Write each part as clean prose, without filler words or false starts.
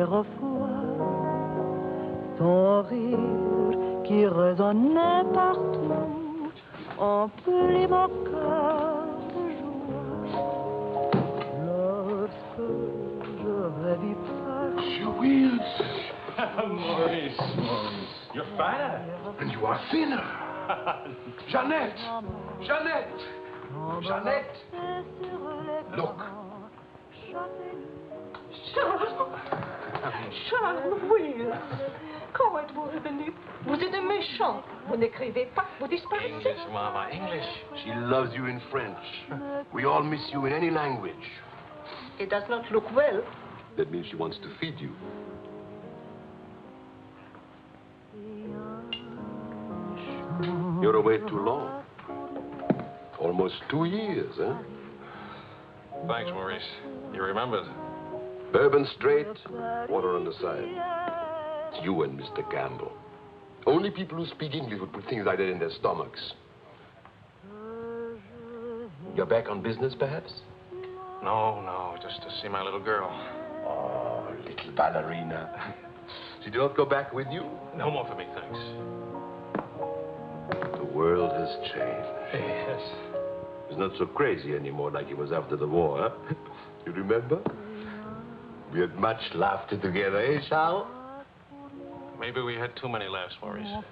fois, ton rire qui résonnait partout, emplit mon cœur de joie. Lorsque je rêve pas. Jules! Maurice. You're fatter. And you are thinner. Jeannette! Look. Charles, oui. Comment êtes-vous revenu? Vous êtes un méchant. Vous n'écrivez pas, vous disparaissez. English, Mama, English. She loves you in French. We all miss you in any language. It does not look well. That means she wants to feed you. You're away too long. Almost 2 years, huh? Thanks, Maurice. You remembered. Bourbon straight, water on the side. It's you and Mr. Campbell. Only people who speak English would put things like that in their stomachs. You're back on business, perhaps? No, just to see my little girl. Oh, little ballerina. She did not go back with you? No more for me, thanks. The world has changed. Yes. It's not so crazy anymore like it was after the war, huh? You remember? We had much laughter together, eh, Charles? Maybe we had too many laughs, Maurice.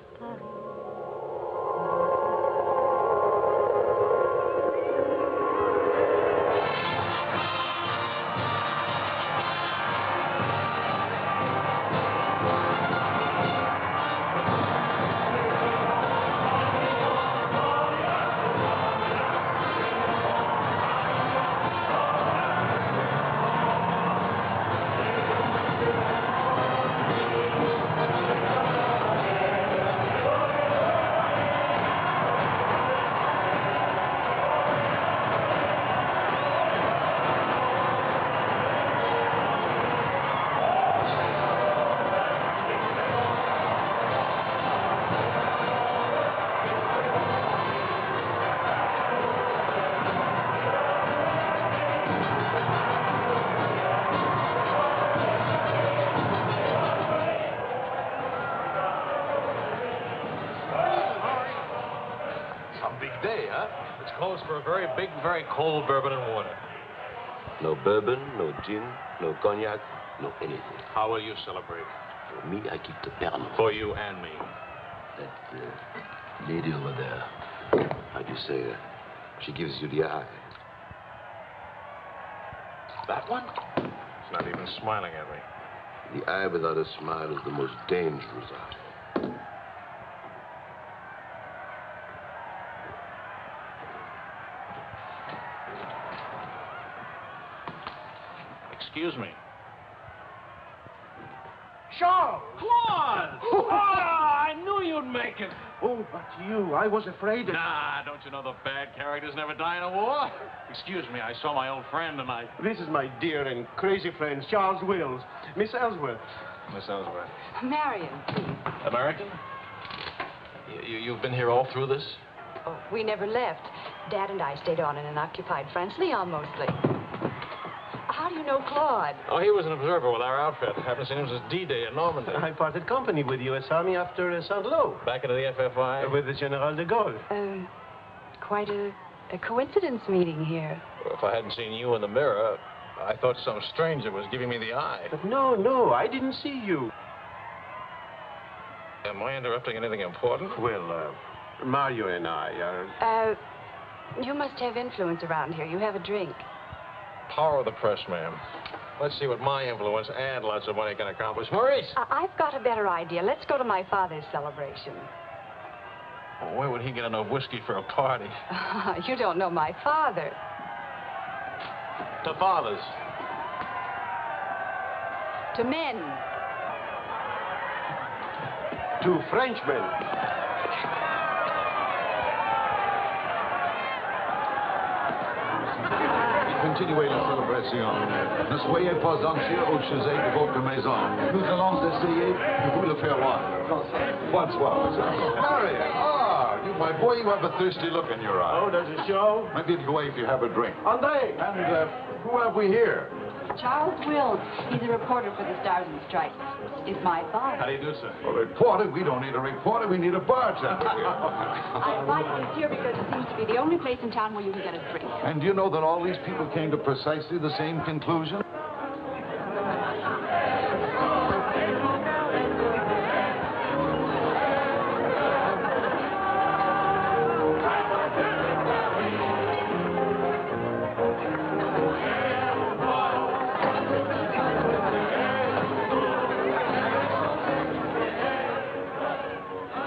For a very big, very cold bourbon and water. No bourbon, no gin, no cognac, no anything. How will you celebrate? For me, I keep the Pernod. For you and me. That lady over there, how'd you say, she gives you the eye. That one? She's not even smiling at me. The eye without a smile is the most dangerous eye. Excuse me. Charles! Claude! Oh, I knew you'd make it. Oh, but you, I was afraid of... Nah, don't you know the bad characters never die in a war? Excuse me, I saw my old friend and I... This is my dear and crazy friend, Charles Wills. Miss Ellsworth. Miss Ellsworth. Marion, please. American? You've been here all through this? Oh, we never left. Dad and I stayed on in an occupied France, Leon mostly. How do you know Claude? Oh, he was an observer with our outfit. Haven't seen him since D-Day in Normandy. I parted company with U.S. Army after Saint-Lô. Back into the FFI? With the General de Gaulle. Quite a coincidence meeting here. Well, if I hadn't seen you in the mirror, I thought some stranger was giving me the eye. But no, I didn't see you. Am I interrupting anything important? Well, Mario and I are... You must have influence around here. You have a drink. Power of the press, ma'am. Let's see what my influence and lots of money can accomplish. Maurice! I've got a better idea. Let's go to my father's celebration. Well, where would he get enough whiskey for a party? You don't know my father. To fathers. To men. To Frenchmen. Continuez la célébration. Ne soyez pas anxieux au sujet de votre maison. Nous allons essayer de vous le faire voir. Bonsoir. Marion, you, my boy, you have a thirsty look in your eye. Oh, does it show? Maybe it'll go away if you have a drink. André! And who have we here? Charles Wills. He's a reporter for the Stars and Stripes. Is my boss. How do you do, sir? A reporter? We don't need a reporter. We need a bartender. I invited you here because it seems to be the only place in town where you can get a drink. And do you know that all these people came to precisely the same conclusion?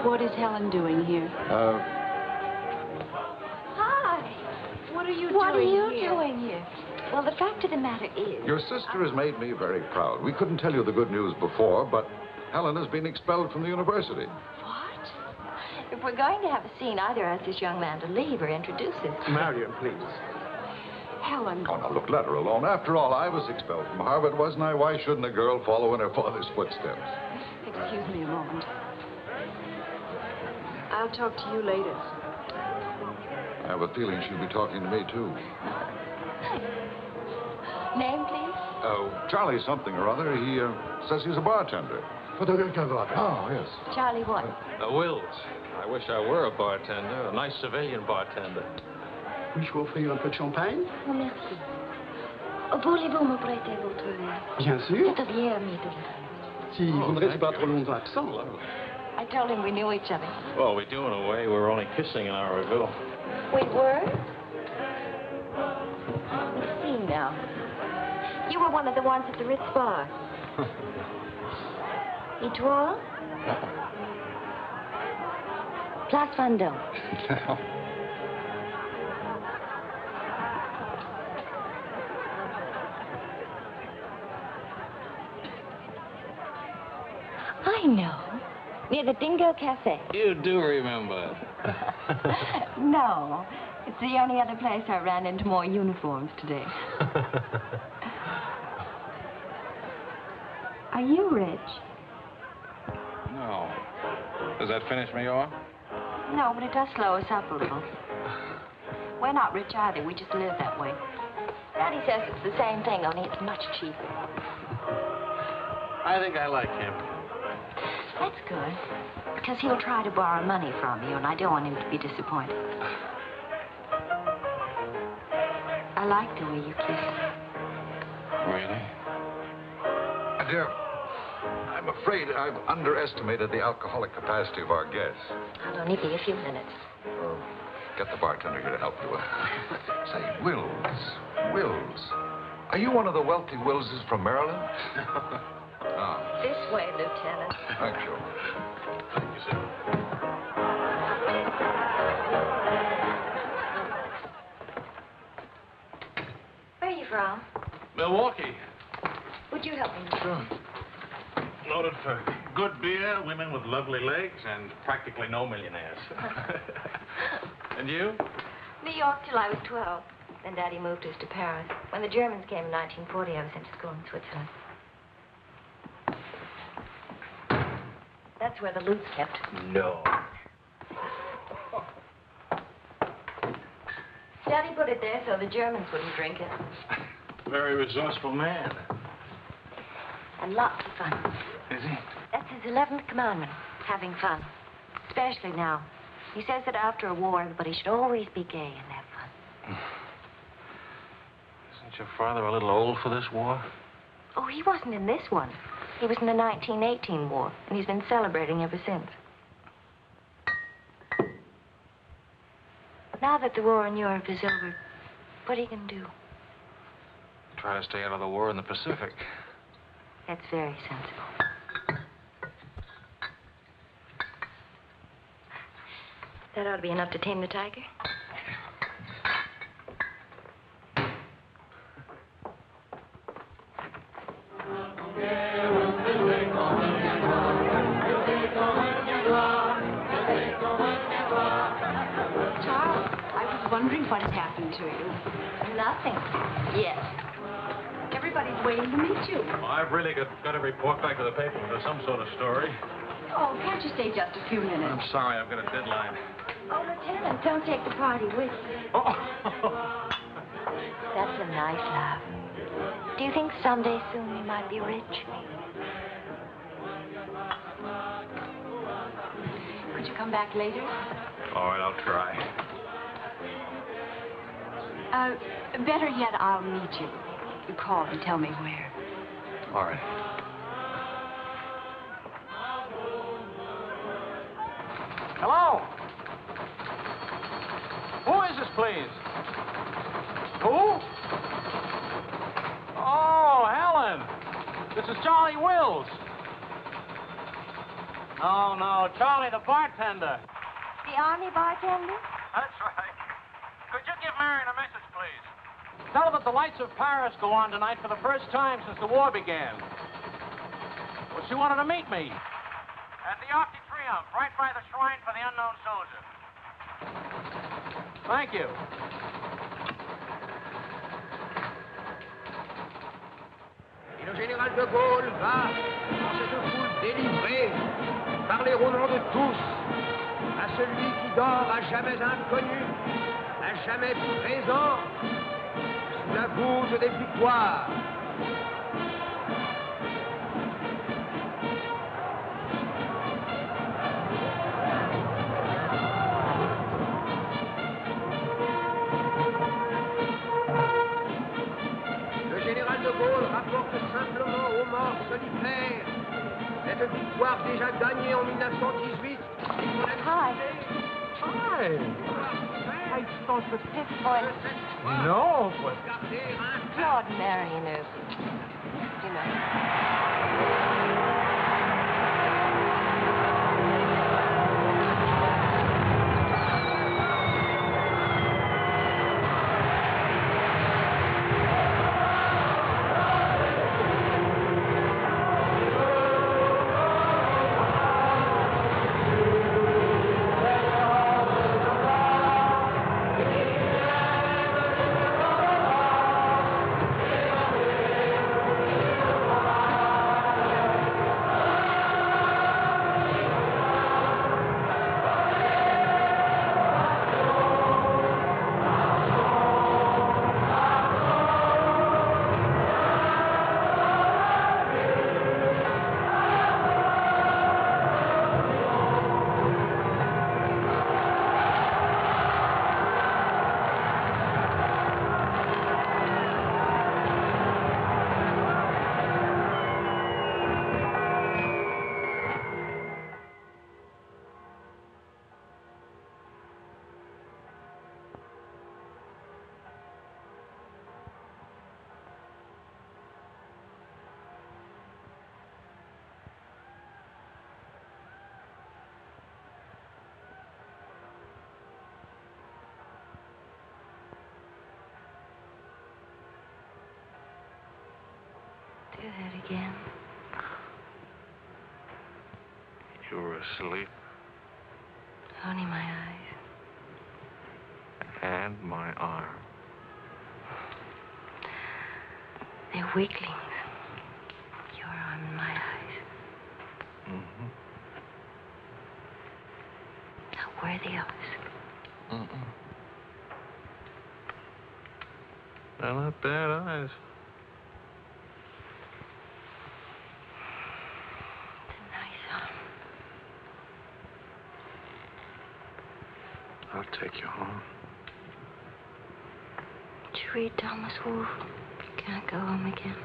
What is Helen doing here? Hi. What are you What are doing you here? doing here? Well, the fact of the matter is... Your sister has made me very proud. We couldn't tell you the good news before, but Helen has been expelled from the university. What? If we're going to have a scene, either ask this young man to leave or introduce him. Marion, please. Helen. Oh, now, look, let her alone. After all, I was expelled from Harvard, wasn't I? Why shouldn't a girl follow in her father's footsteps? Excuse me a moment. I'll talk to you later. I have a feeling she'll be talking to me, too. Name, please? Oh, Charlie something or other. He says he's a bartender. Oh, yes. Charlie what? Wills. I wish I were a bartender, a nice civilian bartender. Puis-je vous offrir un peu de champagne? Oh, merci. Voulez-vous me prêter votre verre? Bien sûr. C'est bien, ami de Si vous ne restez pas trop longtemps absent. I told him we knew each other. Well, we do in a way. We were only kissing an hour ago. We were? Let's see now. You were one of the ones at the Ritz bar. Étoile? Place Vendôme. I know. Near the Dingo Cafe. You do remember. No. It's the only other place I ran into more uniforms today. Are you rich? No. Does that finish me off? No, but it does slow us up a little. We're not rich either. We just live that way. Daddy says it's the same thing, only it's much cheaper. I think I like him. That's good. Because he'll try to borrow money from you, and I don't want him to be disappointed. I like the way you kiss. Really? Dear, I'm afraid I've underestimated the alcoholic capacity of our guests. I'll only be a few minutes. Get the bartender here to help you. Say, Wills. Are you one of the wealthy Willses from Maryland? This way, Lieutenant. Thank you. Thank you, sir. Where are you from? Milwaukee. Would you help me? Sure. Noted for good beer, women with lovely legs, and practically no millionaires. And you? New York till I was 12. Then Daddy moved us to Paris. When the Germans came in 1940, I was sent to school in Switzerland. That's where the loot's kept. No. Daddy put it there so the Germans wouldn't drink it. Very resourceful man. And lots of fun. Is he? That's his 11th commandment, having fun. Especially now. He says that after a war, everybody should always be gay and have fun. Isn't your father a little old for this war? Oh, he wasn't in this one. He was in the 1918 war, and he's been celebrating ever since. Now that the war in Europe is over, what are you going to do? Try to stay out of the war in the Pacific. That's very sensible. That ought to be enough to tame the tiger. Charles, I was wondering what had happened to you. Nothing. Yes. Everybody's waiting to meet you. Well, I've really got to report back to the paper for some sort of story. Oh, can't you stay just a few minutes? I'm sorry, I've got a deadline. Oh, Lieutenant, don't take the party with you. Oh. That's a nice laugh. Do you think someday soon we might be rich? Could you come back later? All right, I'll try. Better yet, I'll meet you. You call and tell me where. All right. Hello? Who is this, please? Who? Oh, Helen. This is Charlie Wills. No, Charlie, the bartender. The Army bartender? That's right. Could you give Marion a message, please? Tell her that the lights of Paris go on tonight for the first time since the war began. Well, she wanted to meet me. At the Arc de Triomphe, right by the shrine for the unknown soldier. Thank you. Et le général de Gaulle va, dans cette foule délivrée, parler au nom de tous, à celui qui dort à jamais inconnu, à jamais présent, sous la voûte des victoires. Le général de Gaulle rapporte simplement aux morts solitaires cette victoire déjà gagnée en 1918. Hi. Hi. I thought the fifth voice. No, but... Claude Marion, you know. Do that again. You were asleep. Only my eyes. And my arm. They're weaklings. Your arm and my eyes. Mm-hmm. Not worthy of us. Mm-mm. They're not bad eyes. I'll take you home. Did you read Thomas Wolfe? Can't go home again.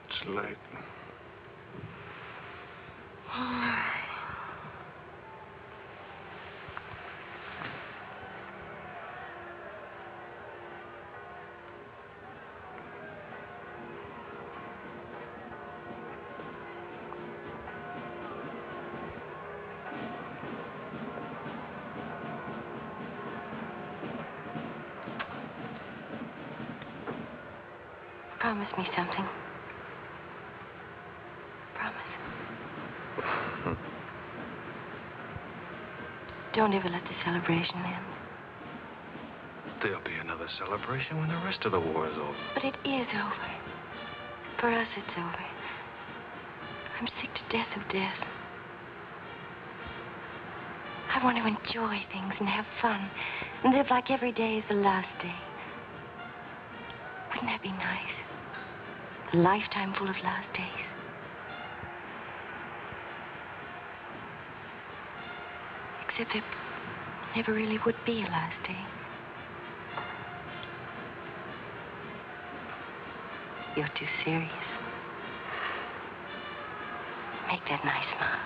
It's late. All right. Promise me something. Promise. Don't ever let the celebration end. There'll be another celebration when the rest of the war is over. But it is over. For us, it's over. I'm sick to death of death. I want to enjoy things and have fun and live like every day is the last day. Wouldn't that be nice? A lifetime full of last days. Except there never really would be a last day. You're too serious. Make that nice smile.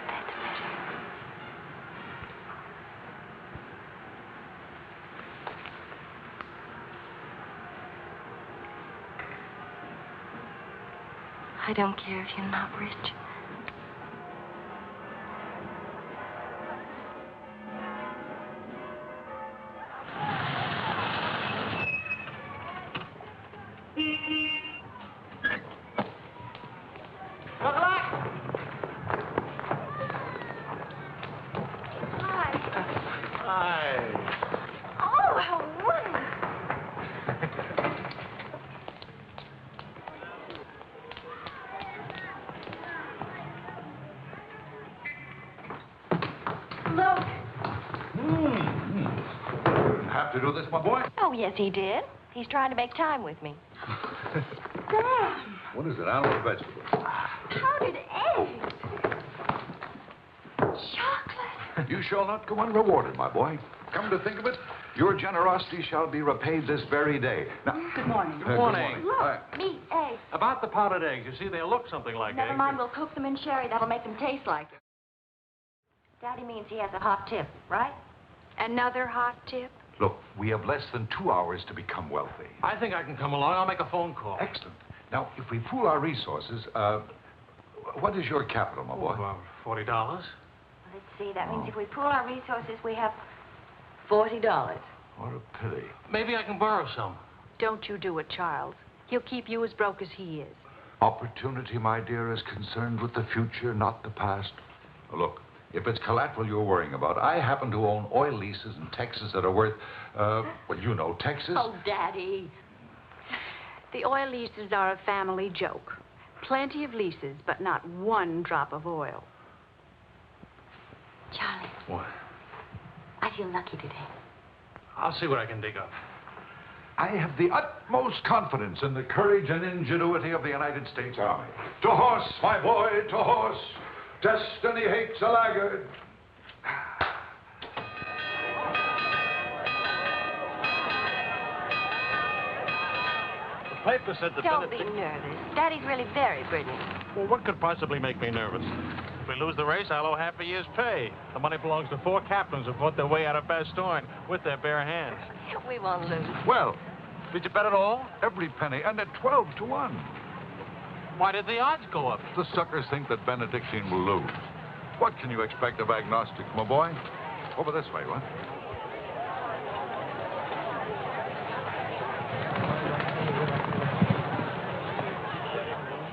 That's better. I don't care if you're not rich. To do this, my boy? Oh, yes, he did. He's trying to make time with me. Sam! What is it? Animal or vegetable? Powdered eggs! Chocolate! You shall not go unrewarded, my boy. Come to think of it, your generosity shall be repaid this very day. Now, Good morning. Good morning. Look, meat, eggs. About the powdered eggs, you see, they look something like eggs. Never mind, we'll cook them in sherry. That'll make them taste like it. Daddy means he has a hot tip, right? Another hot tip? look, we have less than 2 hours to become wealthy. I think I can come along. I'll make a phone call. Excellent. Now, if we pool our resources, what is your capital, my boy? About $40. Let's see. That means if we pool our resources, we have $40. What a pity. Maybe I can borrow some. Don't you do it, Charles. He'll keep you as broke as he is. Opportunity, my dear, is concerned with the future, not the past. Look, if it's collateral you're worrying about, I happen to own oil leases in Texas that are worth, well, you know, Texas. Oh, Daddy. The oil leases are a family joke. Plenty of leases, but not one drop of oil. Charlie, What? I feel lucky today. I'll see what I can dig up. I have the utmost confidence in the courage and ingenuity of the United States Army. To horse, my boy, to horse. Destiny hates a laggard. The paper said the Don't be nervous. Daddy's really very brilliant. Well, what could possibly make me nervous? If we lose the race, I'll owe half a year's pay. The money belongs to 4 captains who fought their way out of Bastogne with their bare hands. We won't lose. Well, Did you bet it all? every penny, and at 12 to 1. Why did the odds go up? The suckers think that Benedictine will lose. What can you expect of agnostics, my boy? Over this way, what?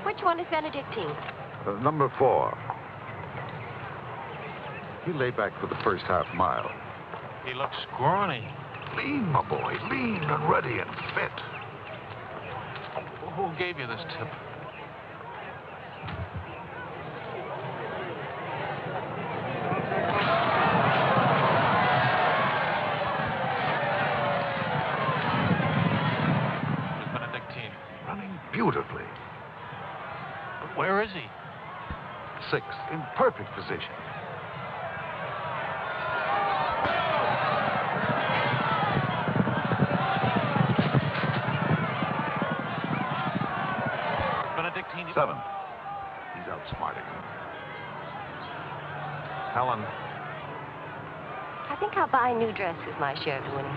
Which one is Benedictine? Number 4. He lay back for the first half mile. He looks scrawny. Lean, my boy, lean and ready and fit. Who gave you this tip? Miss Benedictine. Running beautifully. But where is he? 6th, in perfect position. Benedictine. 7th. He's outsmarting him. Helen. I think I'll buy a new dress with my share of the winnings.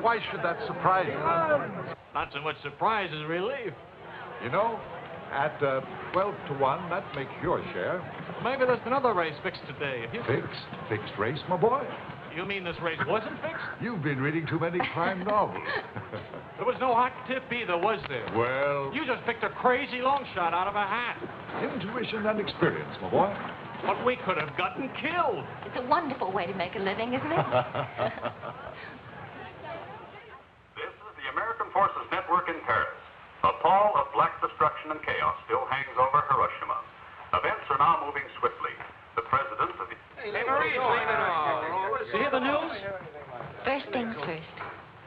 Why should that surprise you? Not so much surprise as relief. You know, at 12 to 1, that makes your share. Maybe there's another race fixed today. If you Fixed race, my boy. You mean this race wasn't fixed? You've been reading too many crime novels. There was no hot tip either, was there? Well, You just picked a crazy long shot out of a hat. intuition and experience, my boy. But we could have gotten killed. It's a wonderful way to make a living, isn't it? This is the American Forces Network in Paris. A pall of black destruction and chaos still hangs over Hiroshima. Events are now moving swiftly. The president of the... Hey, Marie, you hear the news? First things first.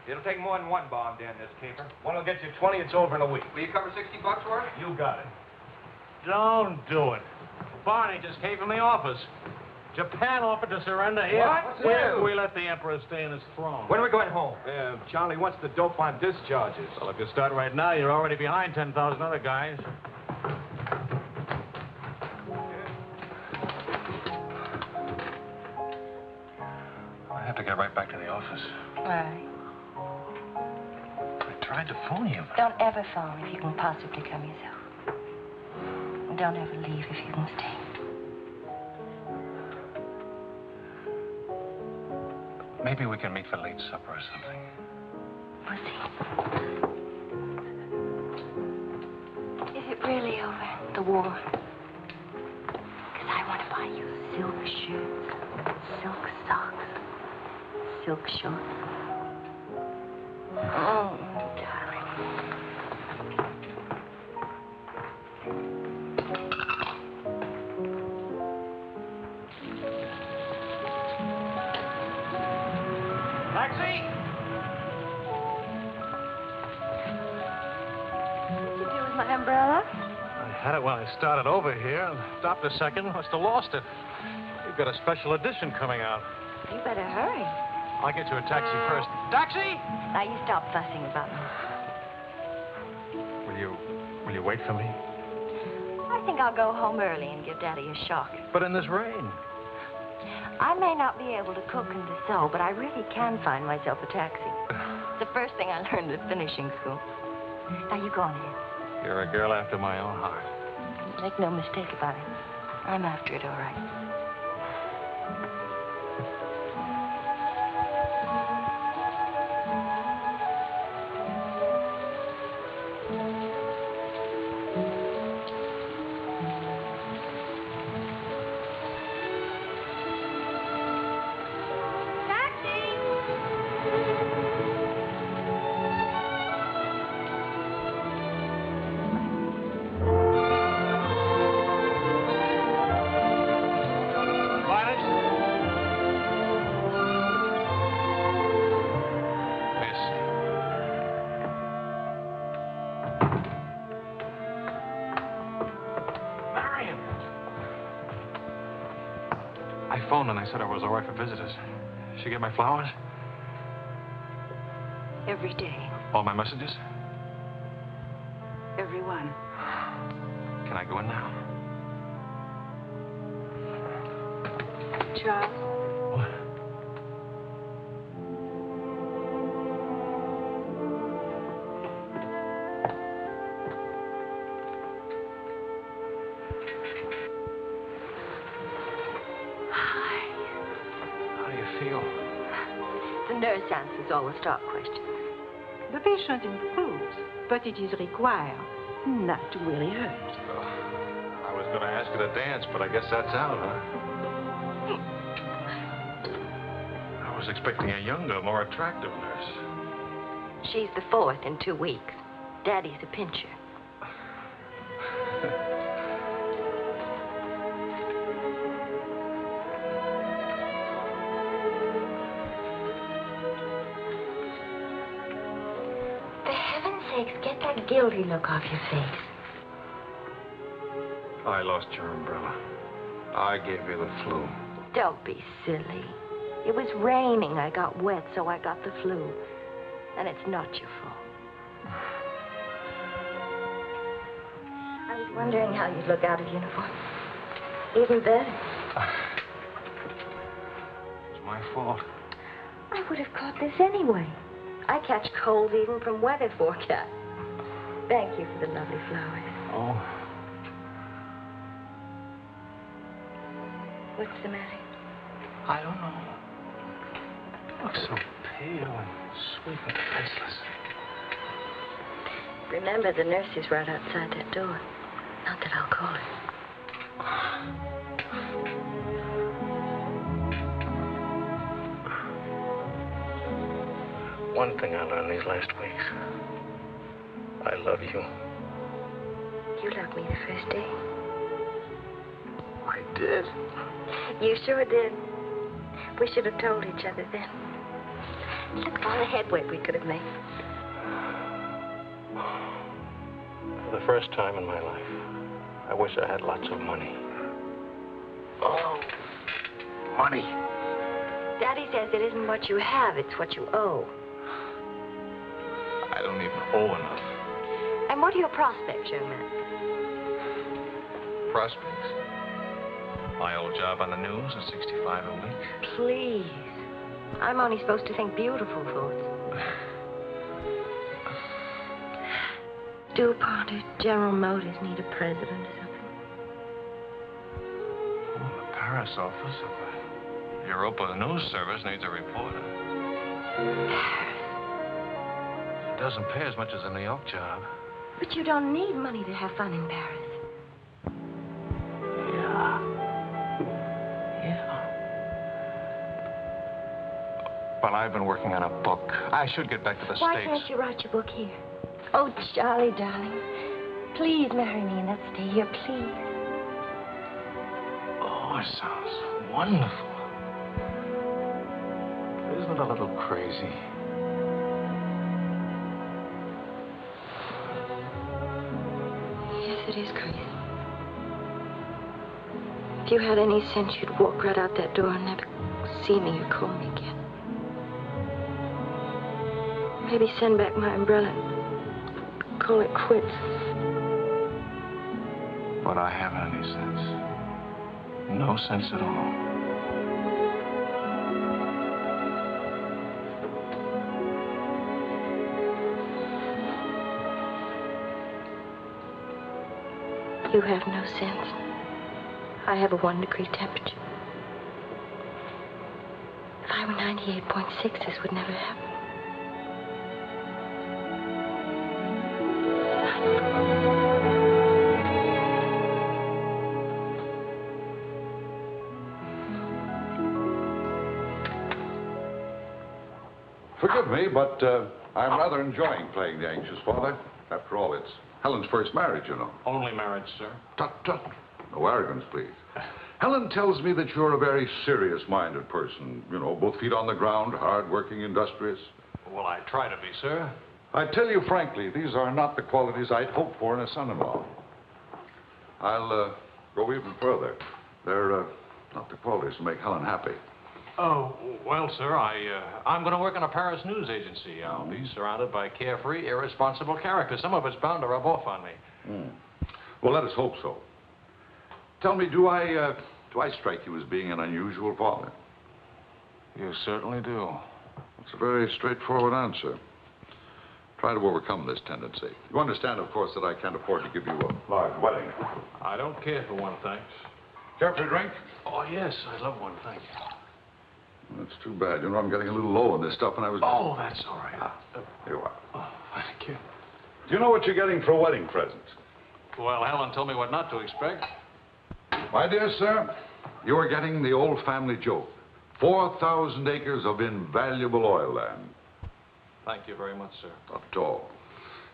It'll take more than one bomb down this caper. One will get you 20, it's over in a week. Will you cover $60 for it? You got it. Don't do it. Barney just came from the office. Japan offered to surrender here. What? If we let the emperor stay in his throne. When are we going home? Charlie wants the dope on discharges. Well, if you start right now, you're already behind 10,000 other guys. I have to get right back to the office. Why? I tried to phone you. Don't ever phone if you can possibly come yourself. And don't ever leave if you can stay. Maybe we can meet for late supper or something. Pussy. Is it really over, the war? Because I want to buy you silk shirts, silk socks, silk shorts. Oh, darling. Taxi! What'd you do with my umbrella? I had it when I started over here and stopped a second. Must have lost it. You've got a special edition coming out. You better hurry. I'll get you a taxi first. Taxi! Now you stop fussing about me. Will you wait for me? I think I'll go home early and give Daddy a shock. But in this rain. I may not be able to cook and to sew, but I really can find myself a taxi. It's the first thing I learned at finishing school. Now you go on ahead. You're a girl after my own heart. Make no mistake about it. I'm after it all right. And I said I was all right for visitors. She get my flowers? Every day. All my messages? Every one. Can I go in now? Charles? What? The nurse answers all the stock questions. The patient improves, but it is required not to really hurt. I was going to ask her to dance, but I guess that's out, huh? I was expecting a younger, more attractive nurse. She's the fourth in 2 weeks. Daddy's a pincher. Get that guilty look off your face. I lost your umbrella. I gave you the flu. Don't be silly. It was raining. I got wet, so I got the flu. And it's not your fault. I was wondering how you'd look out of uniform. Even better. It's my fault. I would have caught this anyway. I catch colds even from weather forecast. Thank you for the lovely flowers. Oh. What's the matter? I don't know. look so pale and sweet and faceless. Remember, the nurse is right outside that door. Not that I'll call her. One thing I learned these last weeks. I love you. You loved me the first day. I did. You sure did. We should have told each other then. Look at all the headway we could have made. For the first time in my life, I wish I had lots of money. Oh, money. Daddy says it isn't what you have, it's what you owe. I don't even owe enough. And what are your prospects, young man? Prospects? My old job on the news at $65 a week. Please. I'm only supposed to think beautiful thoughts. DuPont or General Motors need a president or something. Oh, the Paris office of the Europa News Service needs a reporter. It doesn't pay as much as a New York job. But you don't need money to have fun in Paris. Well, I've been working on a book. I should get back to the Why States. can't you write your book here? Oh, Charlie, darling. Please marry me and let's stay here, please. Oh, it sounds wonderful. Isn't it a little crazy? Yes, it is crazy. If you had any sense, you'd walk right out that door and never see me or call me again. Maybe send back my umbrella and call it quits. But I haven't any sense. No sense at all. You have no sense. I have a 1-degree temperature. If I were 98.6, this would never happen. Forgive me, but I'm rather enjoying playing the anxious father. After all, it's Helen's first marriage, you know. Only marriage, sir. Tut, tut. No arrogance, please. Helen tells me that you're a very serious-minded person. You know, both feet on the ground, hard-working, industrious. Well, I try to be, sir. I tell you frankly, these are not the qualities I'd hope for in a son-in-law. I'll go even further. They're not the qualities to make Helen happy. Oh, well, sir, I'm going to work in a Paris news agency. I'll be surrounded by carefree, irresponsible characters. Some of it's bound to rub off on me. Well, let us hope so. Tell me, do I strike you as being an unusual father? You certainly do. It's a very straightforward answer. Try to overcome this tendency. You understand, of course, that I can't afford to give you a large wedding. I don't care for one, thanks. Care for a drink? Oh, yes, I'd love one, thank you. That's too bad. You know, I'm getting a little low on this stuff, and I was... Oh, that's all right. Here you are. Oh, thank you. Do you know what you're getting for a wedding present? Well, Helen told me what not to expect. My dear sir, you are getting the old family joke. 4,000 acres of invaluable oil land. Thank you very much, sir. Not at all.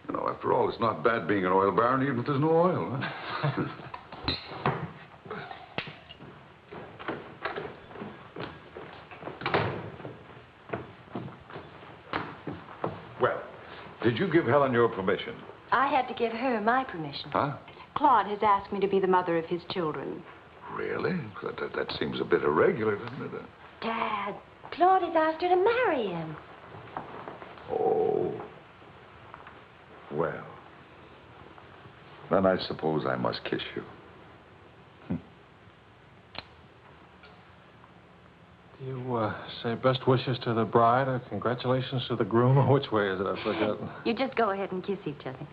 You know, after all, it's not bad being an oil baron, even if there's no oil, huh? Well, did you give Helen your permission? I had to give her my permission. Huh? Claude has asked me to be the mother of his children. Really? That seems a bit irregular, doesn't it? Dad, Claude has asked her to marry him. Oh. Well. Then I suppose I must kiss you. You say best wishes to the bride or congratulations to the groom? Or which way is it? I've forgotten. You just go ahead and kiss each other.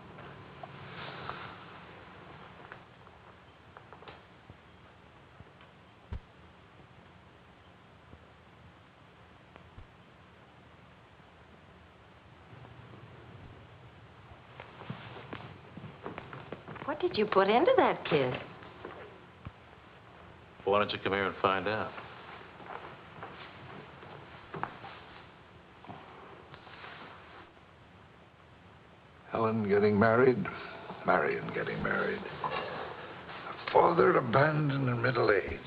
What did you put into that kid? Well, why don't you come here and find out? Helen getting married, Marion getting married. A father abandoned in middle age.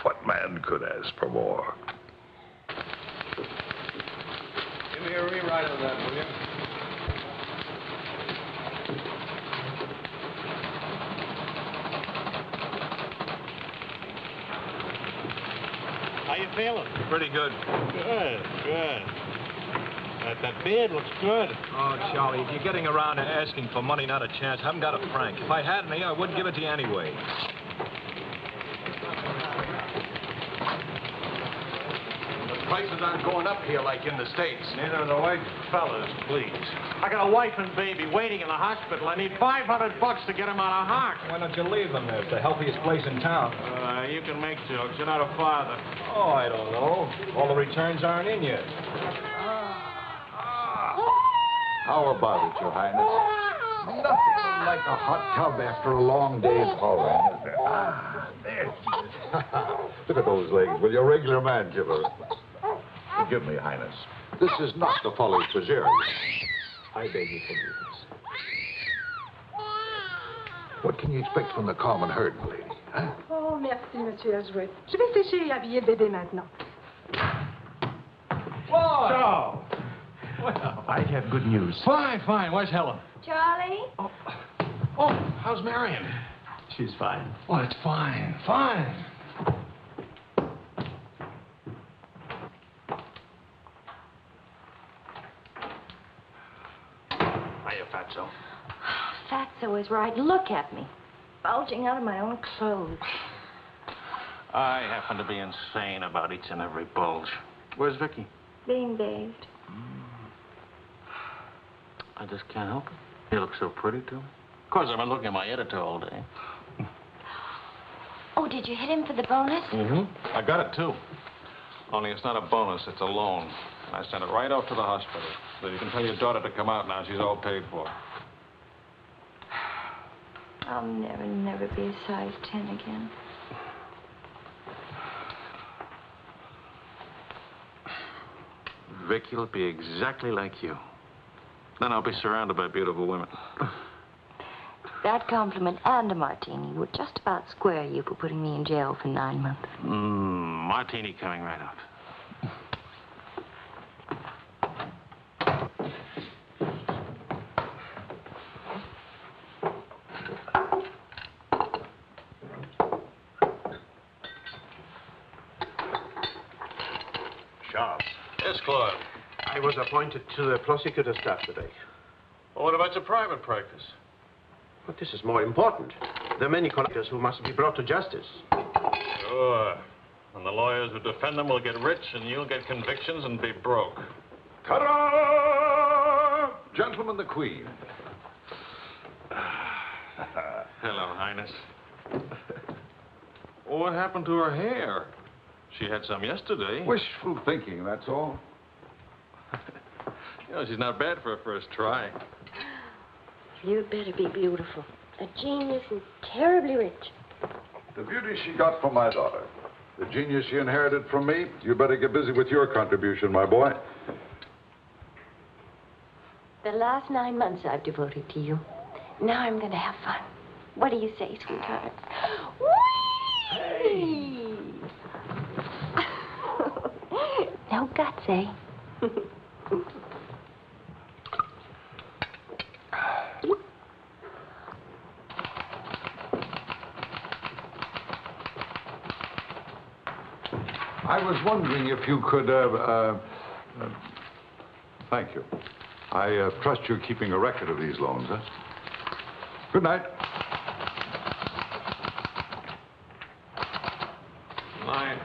What man could ask for more? Give me a rewrite of that, will you? How you feeling? Pretty good. Good, good. That beard looks good. Oh, Charlie, if you're getting around and asking for money, not a chance. I haven't got a franc. If I had any, I wouldn't give it to you anyway. The prices aren't going up here like in the States. Neither are the wages. Fellas, please. I got a wife and baby waiting in the hospital. I need $500 to get them out of Hart. Why don't you leave them there? It's the healthiest place in town. You can make jokes. You're not a father. Oh, I don't know. All the returns aren't in yet. How about it, Your Highness? Nothing like a hot tub after a long day's hauling, is there? Ah, there she is. Look at those legs. Will you, regular man, give her? Forgive me, Highness. This is not the folly Fitzgerald. I beg your forgiveness. What can you expect from the common herd, lady? Huh? Oh, merci, Monsieur Ajouet. Je vais sécher et habiller le bébé maintenant. Whoa! Well, I have good news. Fine, fine. Where's Helen? Charlie? Oh, how's Marion? She's fine. Oh, it's fine, fine. Hiya, Fatso. Fatso is right. Look at me. Bulging out of my own clothes. I happen to be insane about each and every bulge. Where's Vicky? Being bathed. I just can't help it. You look so pretty, too. Of course, I've been looking at my editor all day. Oh, did you hit him for the bonus? Mm-hmm. I got it, too. Only it's not a bonus, it's a loan. And I sent it right off to the hospital. So you can tell your daughter to come out now. She's all paid for. I'll never be a size 10 again. Vicky will be exactly like you. Then I'll be surrounded by beautiful women. That compliment and a martini would just about square you for putting me in jail for 9 months. Martini coming right up. Charles. Yes, Claude. I was appointed to the prosecutor's staff today. Well, what about your private practice? But this is more important. There are many collectors who must be brought to justice. Sure. And the lawyers who defend them will get rich, and you'll get convictions and be broke. Ta-da! Gentlemen, the Queen. Hello, Highness. What happened to her hair? She had some yesterday. Wishful thinking, that's all. You know, she's not bad for a first try. You'd better be beautiful. A genius and terribly rich. The beauty she got from my daughter. The genius she inherited from me. You better get busy with your contribution, my boy. The last 9 months I've devoted to you. Now I'm going to have fun. What do you say, sweetheart? Whee! No guts, eh? I was wondering if you could, thank you. I trust you're keeping a record of these loans, huh? Good night. Night.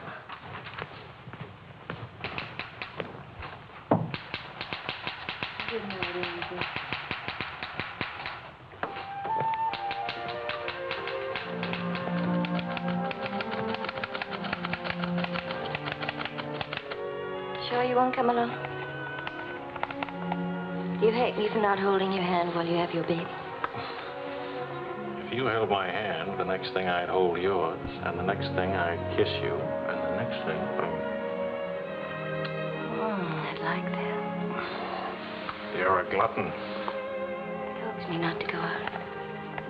Good night, Eva. Sure you won't come along? You hate me for not holding your hand while you have your baby. If you held my hand, the next thing I'd hold yours, and the next thing I'd kiss you, and the next thing... I'd like that. You're a glutton. It helps me not to go out.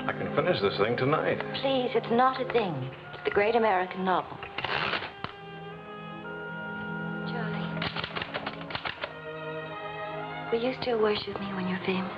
I can finish this thing tonight. Please, it's not a thing. It's the great American novel. Charlie, will you still worship me when you're famous?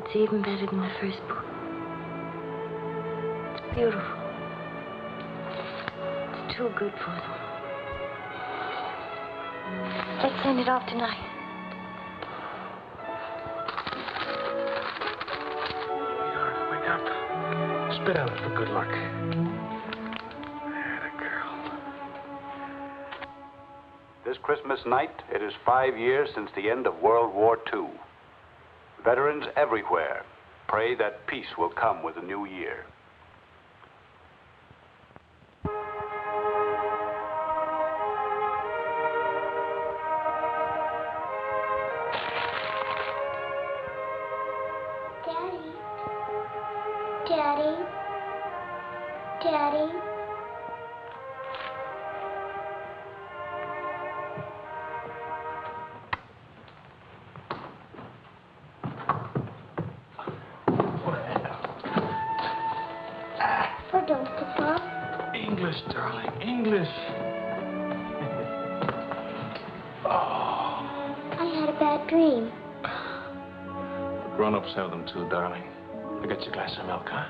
It's even better than the first book. It's beautiful. It's too good for them. Let's send it off tonight. Sweetheart, wake up. Spit out it for good luck. There, the girl. This Christmas night, it is 5 years since the end of World War II. Veterans everywhere pray that peace will come with the new year. Daddy. Daddy. Daddy. English, darling, English. I had a bad dream. The grown-ups have them too, darling. I'll get you a glass of milk, huh?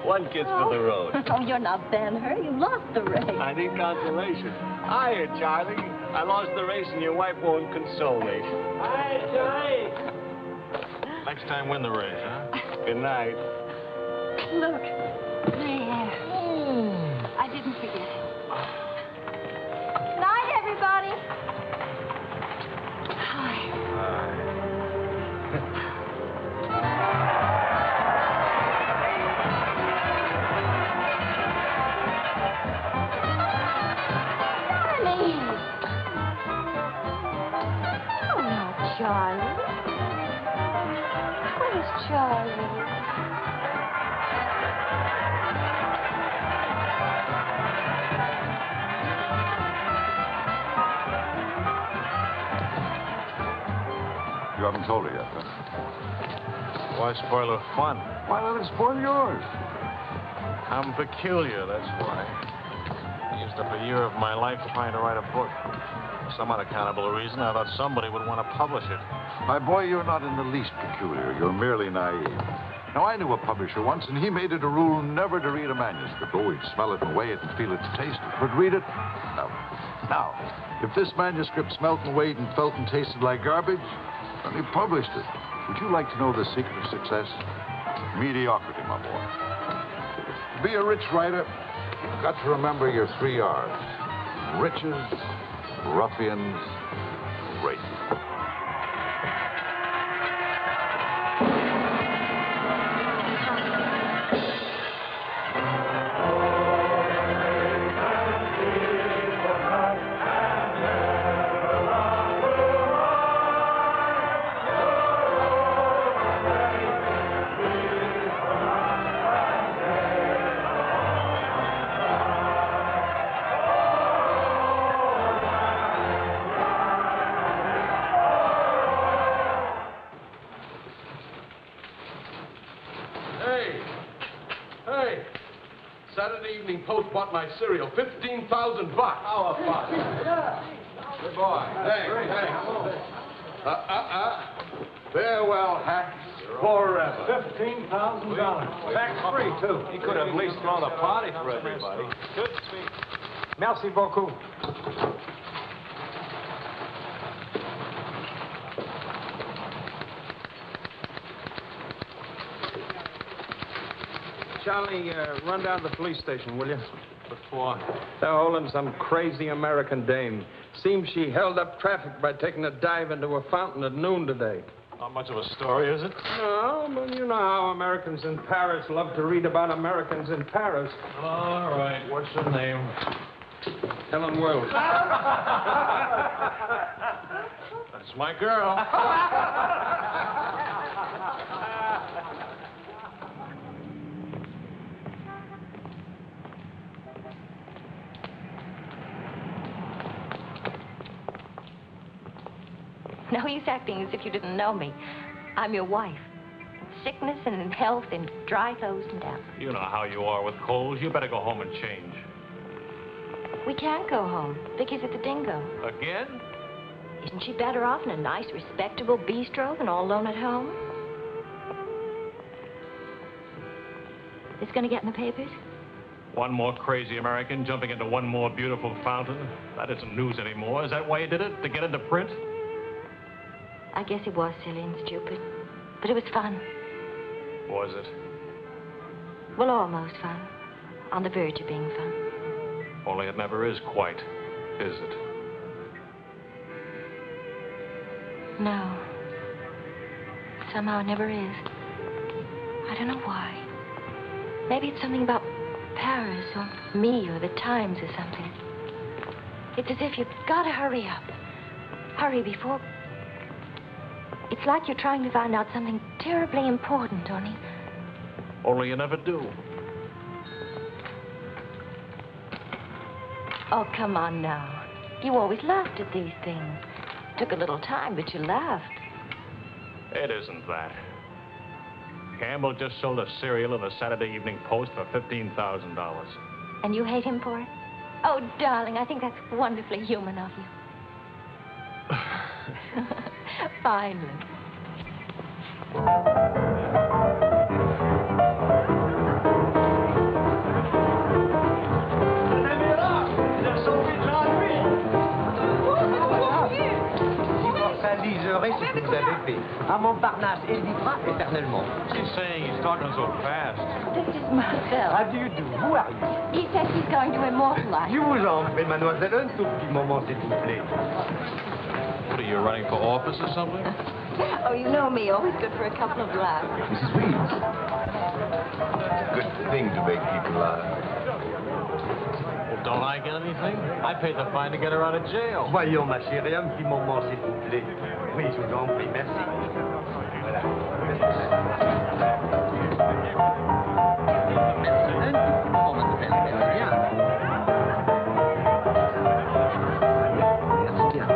One kiss for the road. Oh, you're not Ben-Hur. You lost the race. I need consolation. Hiya, Charlie. I lost the race and your wife won't console me. Hi, Charlie. Next time, win the race, huh? Good night. Look, there. I didn't forget it. Night, everybody. Hi. Charlie? Where's Charlie? You haven't told her yet, huh? Why spoil her fun? Why let it spoil yours? I'm peculiar, that's why. I used up a year of my life trying to write a book. For some unaccountable reason, I thought somebody would want to publish it. My boy, you're not in the least peculiar. You're merely naive. Now, I knew a publisher once, and he made it a rule never to read a manuscript. Oh, he'd smell it and weigh it and feel it and taste it. But read it? No. Now, if this manuscript smelt and weighed and felt and tasted like garbage, then he published it. Would you like to know the secret of success? Mediocrity, my boy. To be a rich writer, you've got to remember your 3 R's. Riches, ruffians, rape. Post bought my cereal, $15,000. How about it? Good boy. Hey. Farewell, hacks. Forever. $15,000. Tax-free, too. He could have at least thrown a party for everybody. Good speech. Merci beaucoup. Charlie, run down to the police station, will you? What for? They're holding some crazy American dame. Seems she held up traffic by taking a dive into a fountain at noon today. Not much of a story, is it? No, but you know how Americans in Paris love to read about Americans in Paris. All right. What's her name? Helen Wells. That's my girl. No use acting as if you didn't know me. I'm your wife. In sickness and in health, in dry clothes and damp. You know how you are with colds. You better go home and change. We can't go home. Vicky's at the Dingo. Again? Isn't she better off in a nice, respectable bistro than all alone at home? It's going to get in the papers? One more crazy American jumping into one more beautiful fountain. That isn't news anymore. Is that why you did it? To get into print? I guess it was silly and stupid, but it was fun. Was it? Well, almost fun. On the verge of being fun. Only it never is quite, is it? No. Somehow it never is. I don't know why. Maybe it's something about Paris or me or the Times or something. It's as if you've got to hurry up. Hurry before... It's like you're trying to find out something terribly important, Tony. Only you never do. Oh, come on now. You always laughed at these things. Took a little time, but you laughed. It isn't that. Campbell just sold a cereal in the Saturday Evening Post for $15,000. And you hate him for it? Oh, darling, I think that's wonderfully human of you. Finally. Immortaliserai ce que vous avez fait. À Montparnasse, elle vivra éternellement. She's saying he's talking so fast. This is Marcel. How do you do? Who are you? He says he's going to immortalize. Je vous en prie, mademoiselle, un tout petit moment, s'il vous plaît. What are you, running for office or something? Oh, you know me, always good for a couple of laughs. Mrs. Reed. It's a good thing to make people laugh. Well, don't I get anything? I paid the fine to get her out of jail. Voyons, ma chérie, un petit moment, s'il vous plaît. Oui, je vous en prie, merci. Voilà. Un petit moment, mademoiselle. Bien. Merci bien.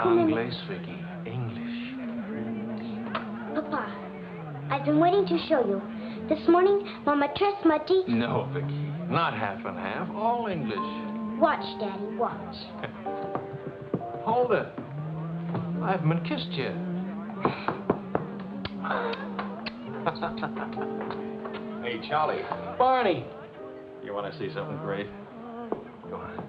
Anglais, Vicky. English. Papa, I've been waiting to show you. This morning, Mama dressed Muddy. No, Vicky. Not half and half. All English. Watch, Daddy, watch. Hold it. I haven't been kissed yet. Hey, Charlie. Barney. You want to see something great? Go on.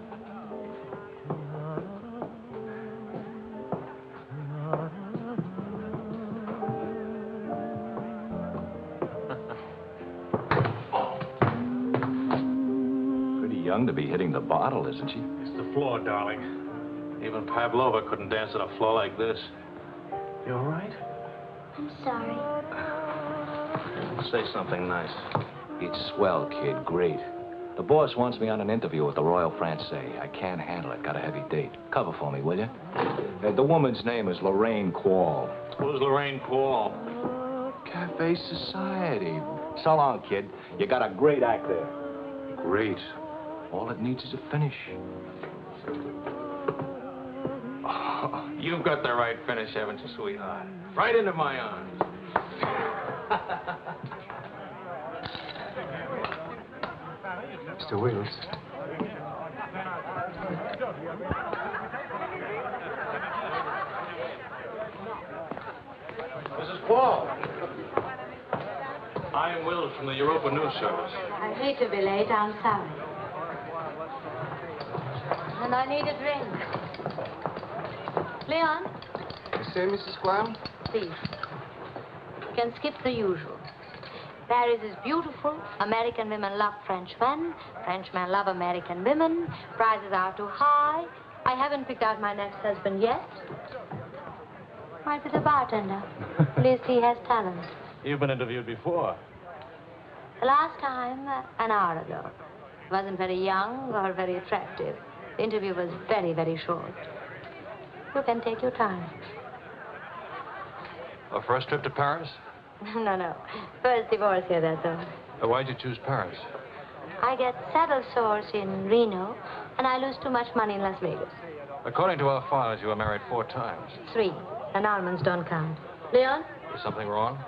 Pretty young to be hitting the bottle, isn't she? It's the floor, darling. Even Pavlova couldn't dance on a floor like this. You all right? I'm sorry. Say something nice. It's swell, kid. Great. The boss wants me on an interview with the Royal Francais. I can't handle it. Got a heavy date. Cover for me, will you? The woman's name is Lorraine Quall. Who's Lorraine Quall? Cafe Society. So long, kid. You got a great act there. Great. All it needs is a finish. Oh, you've got the right finish, haven't you, sweetheart? Right into my arms. Mr. Wills. Mrs. Quall. I'm Wills from the Europa News Service. I hate to be late. I'm sorry. And I need a drink. Leon? You say, Mrs. Quall? Please. You can skip the usual. Paris is beautiful. American women love Frenchmen. Frenchmen love American women. Prices are too high. I haven't picked out my next husband yet. Might be the bartender. At least he has talent. You've been interviewed before. The last time, an hour ago. Wasn't very young or very attractive. The interview was very, very short. You can take your time. A first trip to Paris? No. First divorce here, that's all. Why'd you choose Paris? I get saddle sores in Reno, and I lose too much money in Las Vegas. According to our files, you were married 4 times. 3. Annulments don't count. Leon? Is something wrong?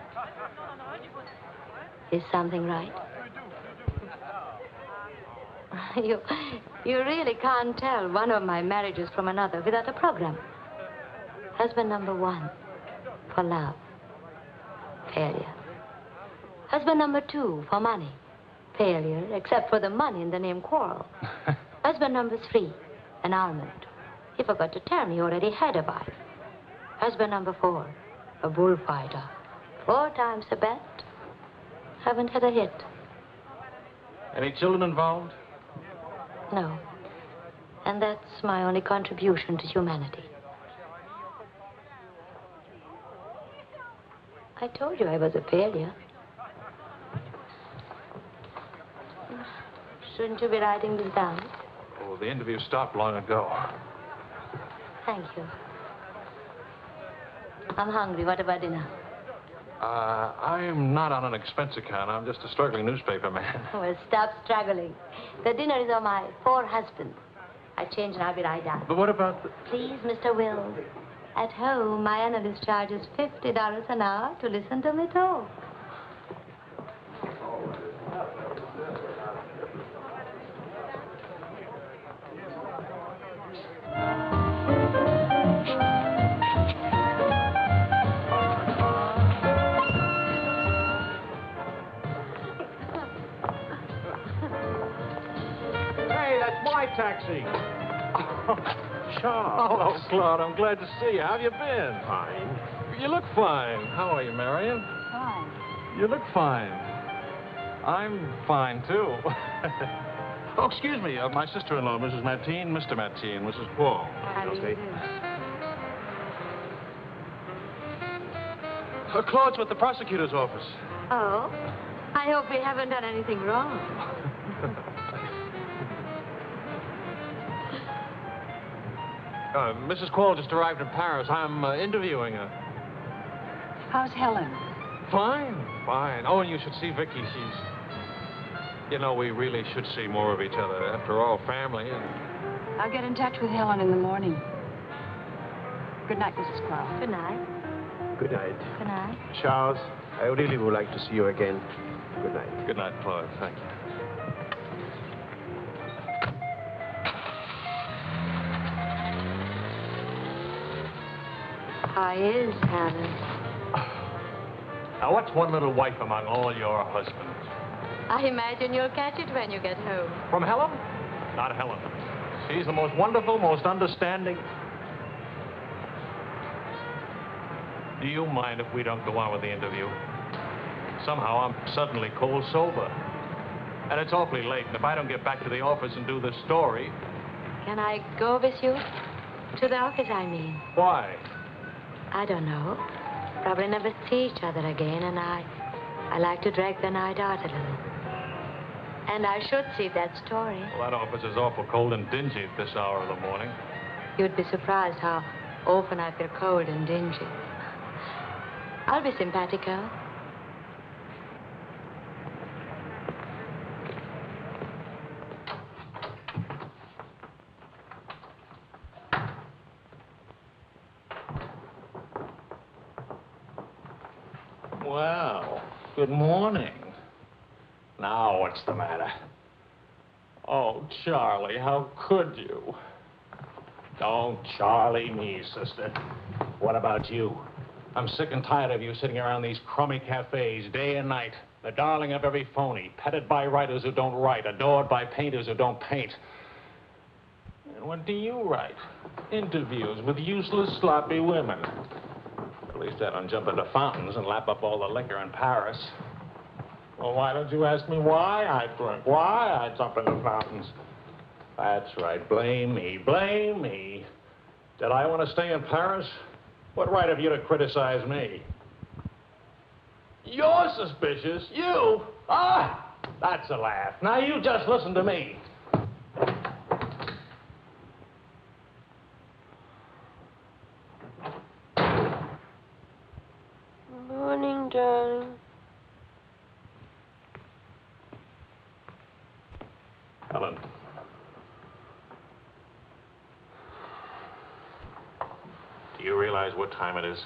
Is something right? You really can't tell one of my marriages from another without a program. Husband number 1, for love. Failure. Husband number 2, for money. Failure, except for the money in the name Quarrel. Husband number 3, annulment. He forgot to tell me he already had a wife. Husband number 4, a bullfighter. 4 times the bet. Haven't had a hit. Any children involved? No. And that's my only contribution to humanity. I told you I was a failure. Shouldn't you be writing this down? Oh, the interview stopped long ago. Thank you. I'm hungry. What about dinner? I'm not on an expense account. I'm just a struggling newspaper man. Well, stop struggling. The dinner is on my 4 husbands. I change and I'll be right down. But what about the... Please, Mr. Wills. At home, my analyst charges $50 an hour to listen to me talk. Hey, that's my taxi. Charles. Hello, Claude. I'm glad to see you. How have you been? Fine. You look fine. How are you, Marion? Fine. You look fine. I'm fine, too. Oh, excuse me. My sister-in-law, Mrs. Mateen, Mr. Mateen, Mrs. Paul. Claude's with the prosecutor's office. Oh? I hope we haven't done anything wrong. Mrs. Quall just arrived in Paris. I'm interviewing her. How's Helen? Fine. Oh, and you should see Vicky. She's... You know, we really should see more of each other. After all, family and... I'll get in touch with Helen in the morning. Good night, Mrs. Clark. Good night. Good night. Good night. Charles, I really would like to see you again. Good night. Good night, Claude. Thank you. I is, Helen. Now, what's one little wife among all your husbands? I imagine you'll catch it when you get home. From Helen? Not Helen. She's the most wonderful, most understanding. Do you mind if we don't go on with the interview? Somehow I'm suddenly cold sober. And it's awfully late, and if I don't get back to the office and do the story... Can I go with you? To the office, I mean. Why? I don't know. Probably never see each other again, and I like to drag the night out a little. And I should see that story. Well, that office is awful cold and dingy at this hour of the morning. You'd be surprised how often I feel cold and dingy. I'll be simpatico. Well, good morning. Now, what's the matter? Oh, Charlie, how could you? Don't Charlie me, sister. What about you? I'm sick and tired of you sitting around these crummy cafes day and night, the darling of every phony, petted by writers who don't write, adored by painters who don't paint. And what do you write? Interviews with useless, sloppy women. At least I don't jump into fountains and lap up all the liquor in Paris. Well, why don't you ask me why I drink? Why I jump into fountains? That's right. Blame me. Blame me. Did I want to stay in Paris? What right have you to criticize me? You're suspicious. You? Ah! That's a laugh. Now you just listen to me. Morning, darling. Helen. Do you realize what time it is?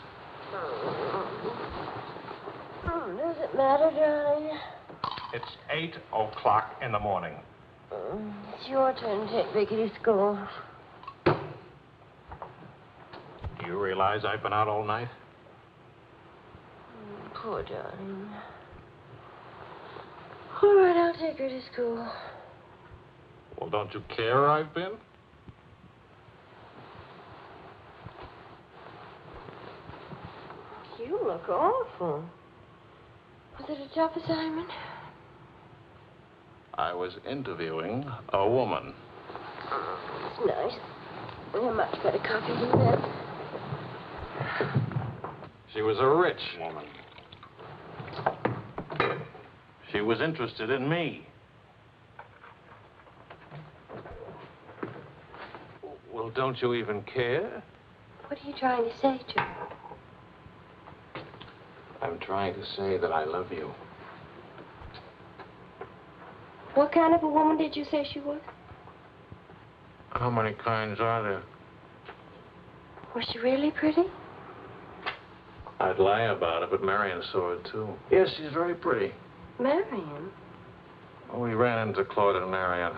Does it matter, darling? It's 8 o'clock in the morning. It's your turn to take Vicky to school. Do you realize I've been out all night? Poor darling. All right, I'll take her to school. Well, don't you care where I've been? You look awful. Was it a tough assignment? I was interviewing a woman. It's nice. A much better copy than that. She was a rich woman. She was interested in me. Well, don't you even care? What are you trying to say to her? I'm trying to say that I love you. What kind of a woman did you say she was? How many kinds are there? Was she really pretty? I'd lie about it, but Marion saw it, too. Yes, she's very pretty. Marion? Well, we ran into Claude and Marion.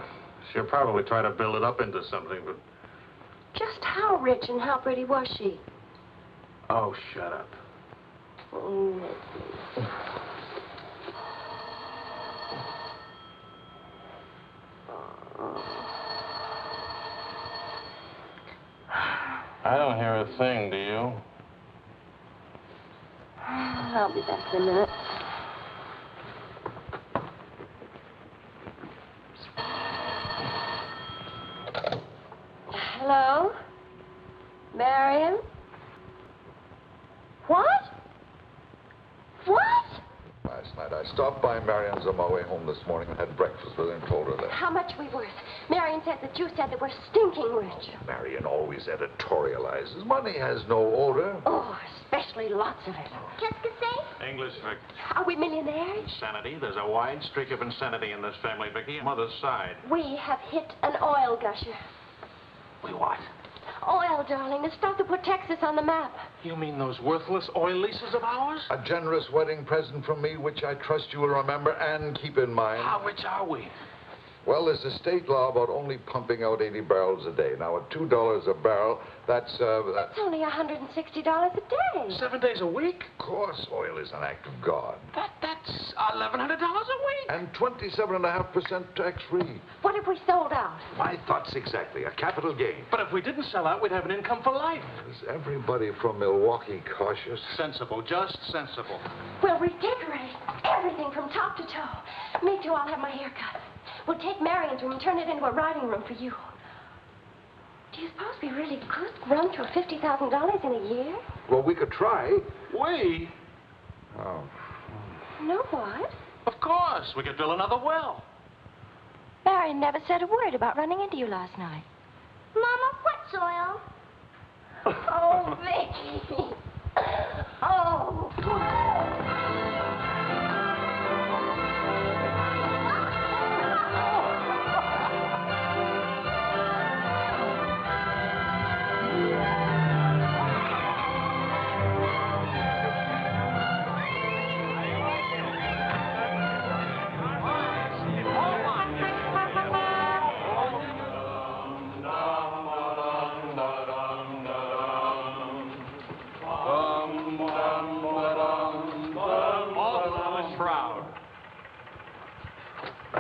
She'll probably try to build it up into something, but... Just how rich and how pretty was she? Oh, shut up. Oh, let's see. I don't hear a thing, do you? I'll be back in a minute. Hello? Marion? What? What? Last night, I stopped by Marion's on my way home this morning and had breakfast with her and told her that. How much we worth? Marion said that you said that we're stinking rich. Marion always editorializes. Money has no odor. Oh, especially lots of it. Qu'est-ce que c'est? English, Vic. Are we millionaires? Insanity. There's a wide streak of insanity in this family, Vicky. Mother's side. We have hit an oil gusher. We what? Oil, darling. The stuff that put Texas on the map. You mean those worthless oil leases of ours? A generous wedding present from me, which I trust you will remember and keep in mind. How rich are we? Well, there's a state law about only pumping out 80 barrels a day. Now, at $2 a barrel, that's... It's only $160 a day. 7 days a week? Of course, oil is an act of God. That's $1,100 a week. And 27.5% tax-free. What if we sold out? My thoughts exactly. A capital gain. But if we didn't sell out, we'd have an income for life. Is everybody from Milwaukee cautious? Sensible, just sensible. We'll redecorate everything from top to toe. Me too, I'll have my hair cut. We'll take Marion's room and turn it into a riding room for you. Do you suppose we really could run through $50,000 in a year? Well, we could try. We? Oh. No, what? Of course. We could drill another well. Marion never said a word about running into you last night. Mama, what's oil? Oh, Vicky. Oh.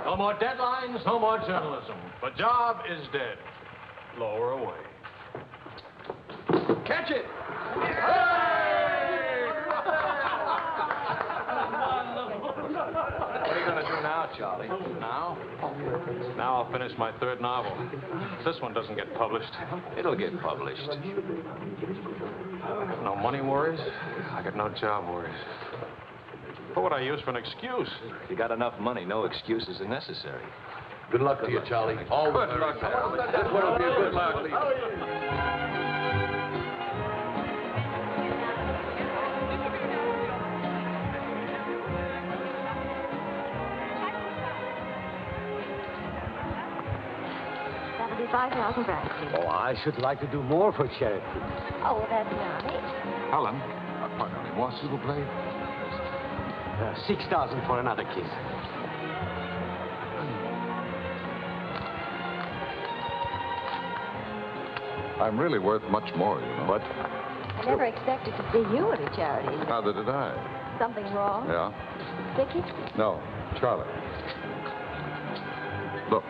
No more deadlines, no more journalism. The job is dead. Lower away. Catch it! What are you going to do now, Charlie? Now? Now I'll finish my third novel. If this one doesn't get published. It'll get published. I got no money worries. I got no job worries. What would I use for an excuse? If you got enough money, no excuses are necessary. Good luck to you, Charlie. All Good luck, pal. This one will be a good luck. That'll be 5,000 francs. Oh, I should like to do more for charity. Oh, that's nice. Helen, pardonnez-moi, s'il vous plaît. 6,000 for another kiss. I'm really worth much more, you know. What? I never expected to see you at a charity. Neither did I. Something wrong? Yeah? Vicky? No, Charlie. Look,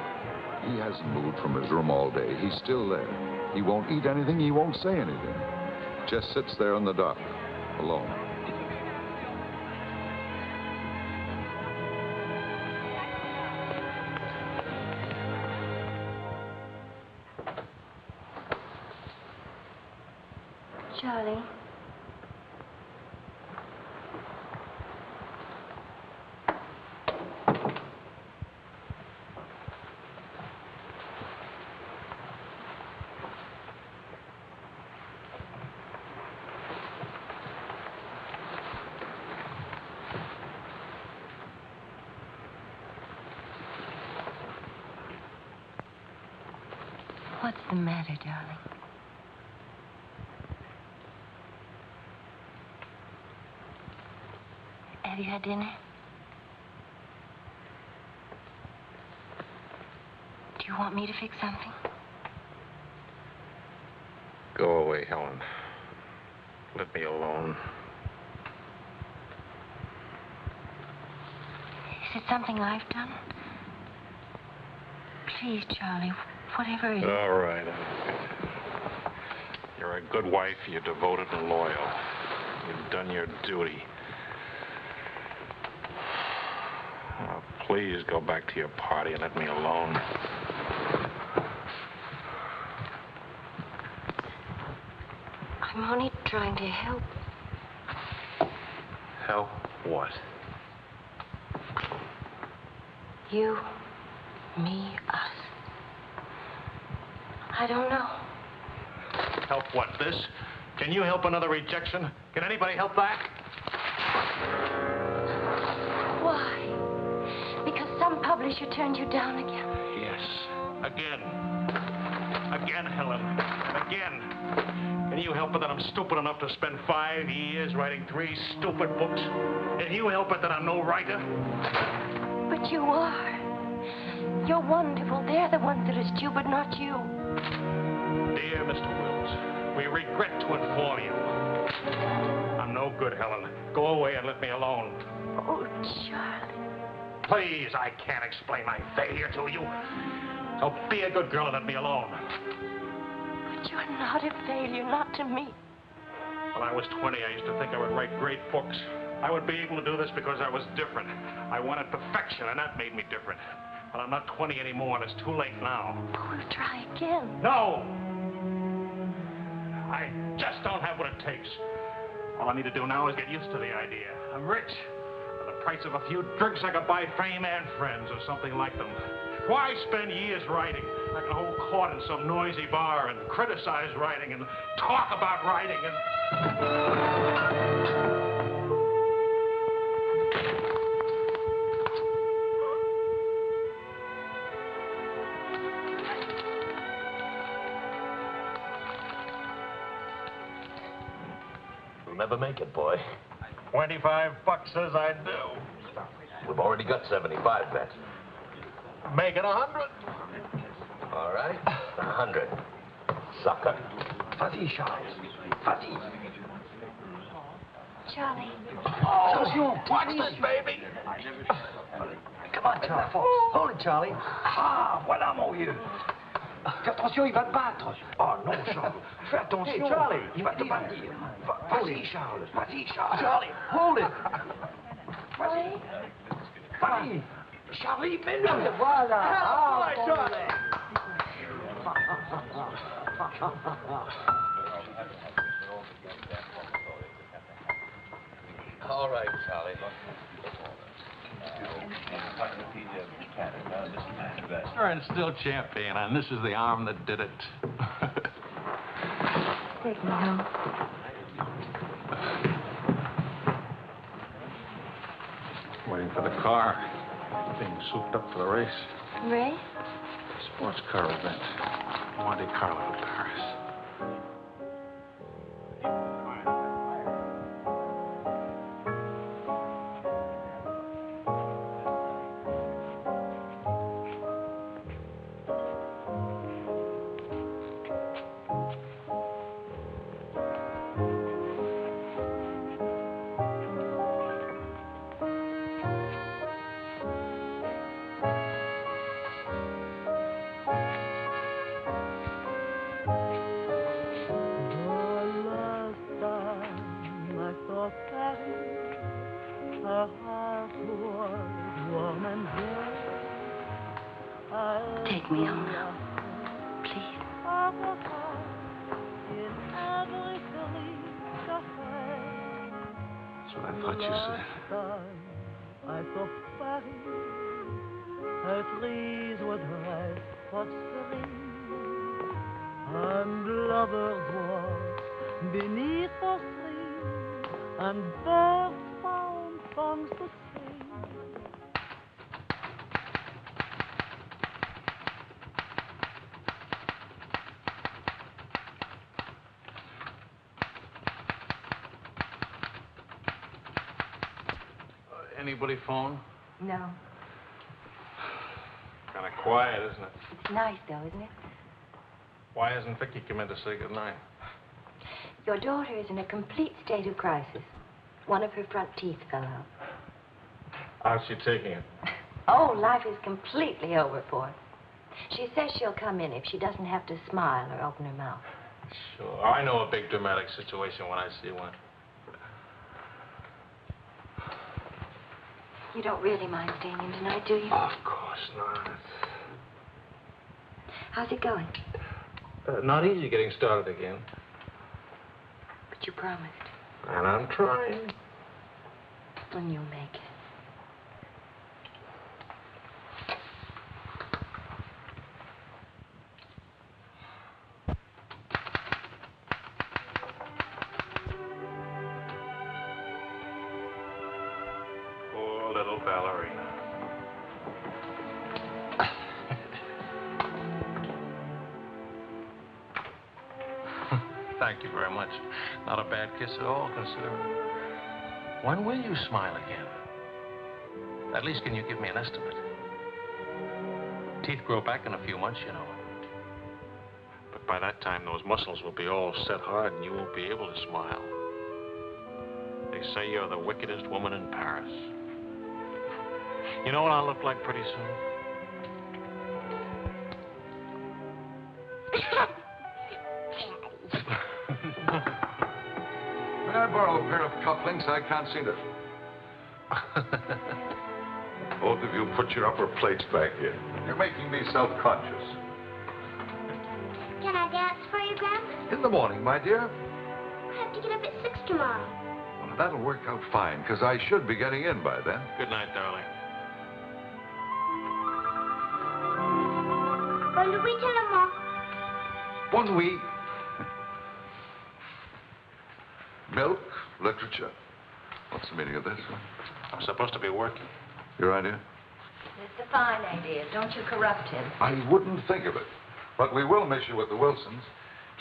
he hasn't moved from his room all day. He's still there. He won't eat anything. He won't say anything. Just sits there in the dock, alone. Charlie. What's the matter, darling? Have you had dinner? Do you want me to fix something? Go away, Helen. Let me alone. Is it something I've done? Please, Charlie, whatever it is. All right. You're a good wife. You're devoted and loyal. You've done your duty. Oh, please go back to your party and let me alone. I'm only trying to help. Help what? You, me, us. I don't know. Help what, this? Can you help another rejection? Can anybody help that? Why? Because some publisher turned you down again. Yes, again. Again, Helen, and again. Can you help it that I'm stupid enough to spend 5 years writing 3 stupid books? Can you help it that I'm no writer? But you are. You're wonderful. They're the ones that are stupid, not you. Dear Mr. Wills, we regret to inform you. I'm no good, Helen. Go away and let me alone. Oh, Charlie. Please, I can't explain my failure to you. So be a good girl and let me alone. But you're not a failure, not to me. When I was 20, I used to think I would write great books. I would be able to do this because I was different. I wanted perfection, and that made me different. But I'm not 20 anymore, and it's too late now. We'll try again. No! I just don't have what it takes. All I need to do now is get used to the idea. I'm rich. For the price of a few drinks, I could buy fame and friends or something like them. Why spend years writing? I can hold court in some noisy bar and criticize writing and talk about writing and... You'll never make it, boy. $25 says I do. We've already got 75 bets. Make it 100. All right, 100. Sucker. Vas-y, Charles. Vas-y. Charlie. Attention. Watch this, baby. Come on, Charles. Hold it, Charlie. Ah, voilà, mon vieux. Fais attention, il va te battre. Oh non, Charles. Fais attention. Hey, Charlie, il va te battre. Vas-y, Charles. Vas-y, Charles. Charlie, hold it. Vas-y. Vas-y. Charlie, mets-le. Voilà. Ah, Charlie. All right, Charlie. And still champion, and this is the arm that did it. Take me home. Waiting for the car. Being souped up for the race. Ray? Sports car event. Monte Carlo, Paris. Take me home now, please. That's what I thought you said. And lovers walk beneath the sea, and birds found songs to sing. Anybody phone? No. Kind of quiet, isn't it? Nice, though, isn't it? Why hasn't Vicky come in to say goodnight? Your daughter is in a complete state of crisis. One of her front teeth fell out. How's she taking it? Oh, life is completely over for her. She says she'll come in if she doesn't have to smile or open her mouth. Sure. I know a big dramatic situation when I see one. You don't really mind staying in tonight, do you? Of course not. How's it going? Not easy getting started again. But you promised. And I'm trying. And you'll make it. Poor little ballerina. Thank you very much. Not a bad kiss at all, considering. When will you smile again? At least can you give me an estimate? Teeth grow back in a few months, you know. But by that time, those muscles will be all set hard and you won't be able to smile. They say you're the wickedest woman in Paris. You know what I'll look like pretty soon? May I borrow a pair of cufflinks? I can't see them. Both of you put your upper plates back here. You're making me self-conscious. Can I dance for you, Grandpa? In the morning, my dear. I have to get up at 6 tomorrow. Well, that'll work out fine, because I should be getting in by then. Good night, darling. Bonne nuit, maman. Bon nuit. Milk, literature. What's the meaning of this? I'm supposed to be working. Your idea? It's a fine idea. Don't you corrupt him. I wouldn't think of it. But we will miss you with the Wilsons.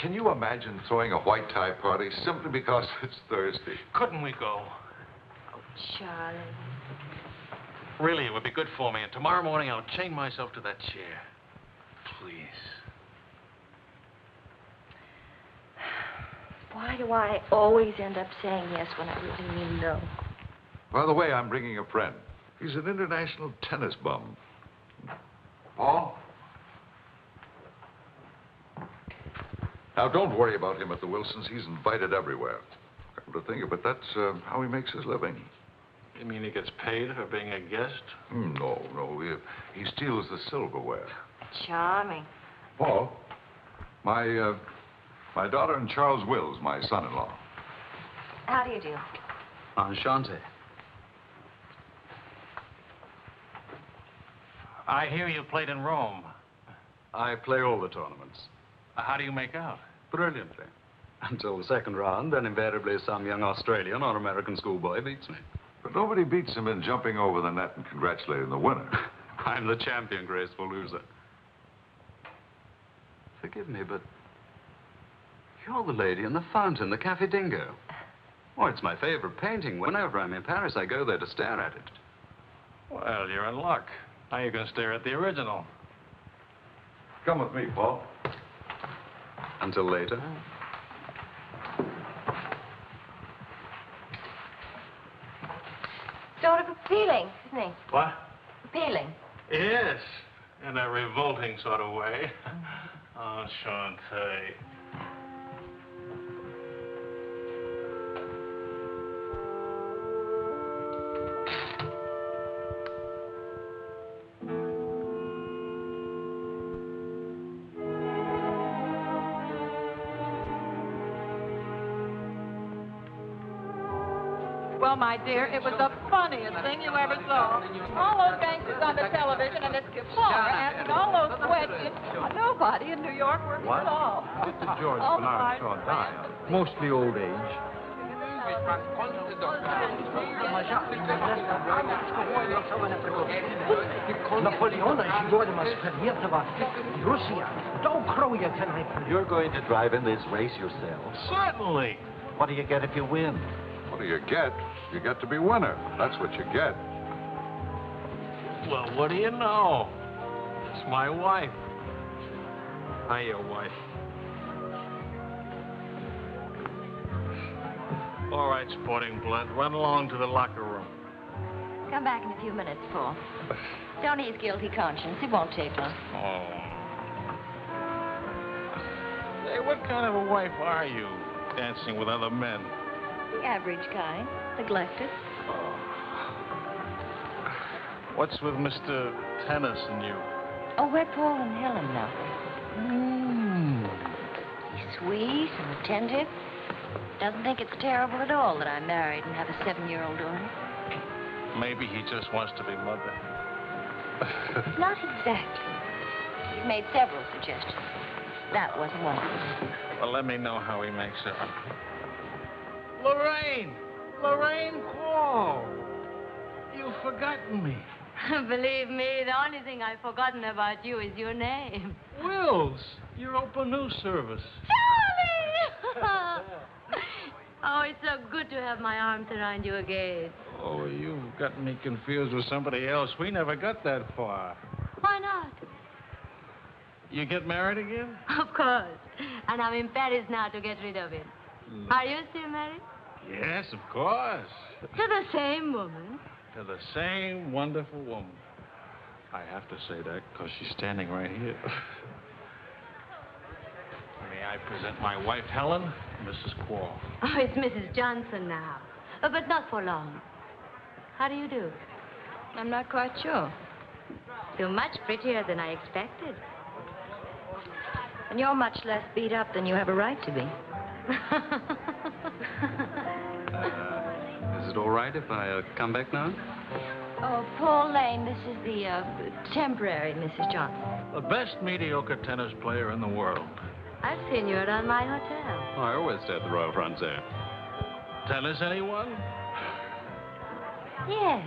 Can you imagine throwing a white tie party simply because it's Thursday? Couldn't we go? Oh, Charlie. Really, it would be good for me. And tomorrow morning, I'll chain myself to that chair. Please. Why do I always end up saying yes when I really mean no? By the way, I'm bringing a friend. He's an international tennis bum. Paul? Now, don't worry about him at the Wilsons. He's invited everywhere. Come to think of it, that's how he makes his living. You mean he gets paid for being a guest? No. He steals the silverware. Charming. Paul, my daughter and Charles Wills, my son-in-law. How do you do? Enchanté. I hear you played in Rome. I play all the tournaments. How do you make out? Brilliantly. Until the second round, then invariably some young Australian or American schoolboy beats me. But nobody beats him in jumping over the net and congratulating the winner. I'm the champion, graceful loser. Forgive me, but you're the lady in the fountain, the Café Dingo. Oh, it's my favorite painting. Whenever I'm in Paris, I go there to stare at it. Well, you're in luck. Now you can stare at the original. Come with me, Paul. Until later. Sort of appealing, isn't he? What? Appealing. Yes, in a revolting sort of way. Enchanté. Well, my dear, it was the funniest thing you ever saw. All those gangsters on the television and this Kasznar asking all those questions. Nobody in New York works at all. Mr. George Oh, Bernard saw die. Mostly old age. You're going to drive in this race yourself? Certainly. What do you get if you win? What do you get? You get to be winner. That's what you get. Well, what do you know? It's my wife. Hiya, wife. All right, sporting blood. Run along to the locker room. Come back in a few minutes, Paul. Don't ease guilty conscience. It won't take long. Oh. Say, what kind of a wife are you, dancing with other men? The average kind. Neglected. Oh. What's with Mr. Tennis and you? Oh, we're Paul and Helen now. He's sweet and attentive. Doesn't think it's terrible at all that I'm married and have a 7-year-old daughter. Maybe he just wants to be mother. Not exactly. He's made several suggestions. That wasn't one of them. Well, let me know how he makes it. Lorraine! Lorraine Paul! You've forgotten me. Believe me, the only thing I've forgotten about you is your name. Wills, your open news service. Charlie! Oh, it's so good to have my arms around you again. Oh, you've got me confused with somebody else. We never got that far. Why not? You get married again? Of course. And I'm in Paris now to get rid of it. Are you still married? Yes, of course. To the same woman. To the same wonderful woman. I have to say that because she's standing right here. May I present my wife, Helen, Mrs. Quarl. Oh, it's Mrs. Johnson now. But not for long. How do you do? I'm not quite sure. You're much prettier than I expected. And you're much less beat up than you have a right to be. Is it all right if I come back now? Oh, Paul Lane, this is the temporary Mrs. Johnson. The best mediocre tennis player in the world. I've seen you around my hotel. Oh, I always stay at the Royal Francais. Tennis, anyone? Yes.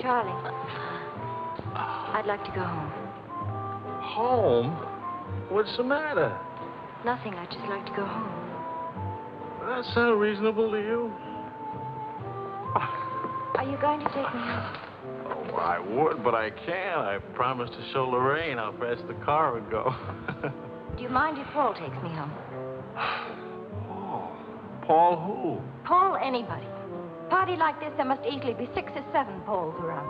Charlie, I'd like to go home. Home? What's the matter? Nothing. I'd just like to go home. That sound reasonable to you? Are you going to take me home? Oh, I would, but I can't. I promised to show Lorraine how fast the car would go. Do you mind if Paul takes me home? Paul who? Paul anybody. Party like this, there must easily be 6 or 7 Pauls around.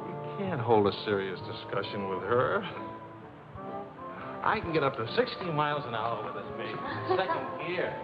You can't hold a serious discussion with her. I can get up to 60 miles an hour with this baby. Second gear.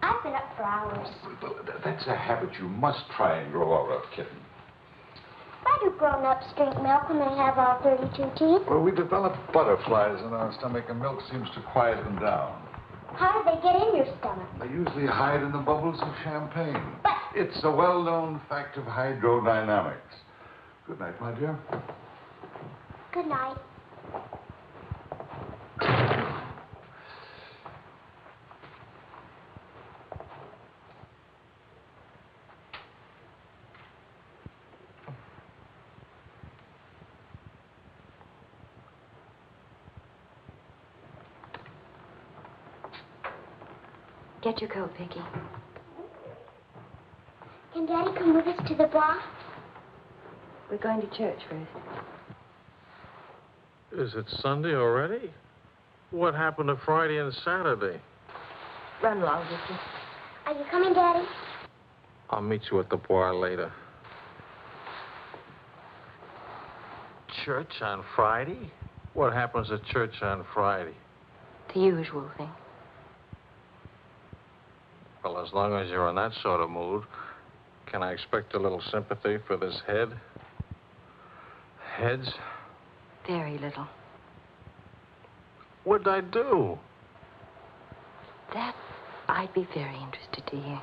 I've been up for hours. Well, that's a habit you must try and grow out of, kitten. Why do grown-ups drink milk when they have all 32 teeth? Well, we develop butterflies in our stomach, and milk seems to quiet them down. How do they get in your stomach? They usually hide in the bubbles of champagne. But it's a well-known fact of hydrodynamics. Good night, my dear. Good night. Get your coat, Vicky. Can Daddy come with us to the bar? We're going to church first. Is it Sunday already? What happened to Friday and Saturday? Run along, Vicky. Are you coming, Daddy? I'll meet you at the bar later. Church on Friday? What happens at church on Friday? The usual thing. Well, as long as you're in that sort of mood, can I expect a little sympathy for this head? Heads? Very little. What'd I do? That I'd be very interested to hear.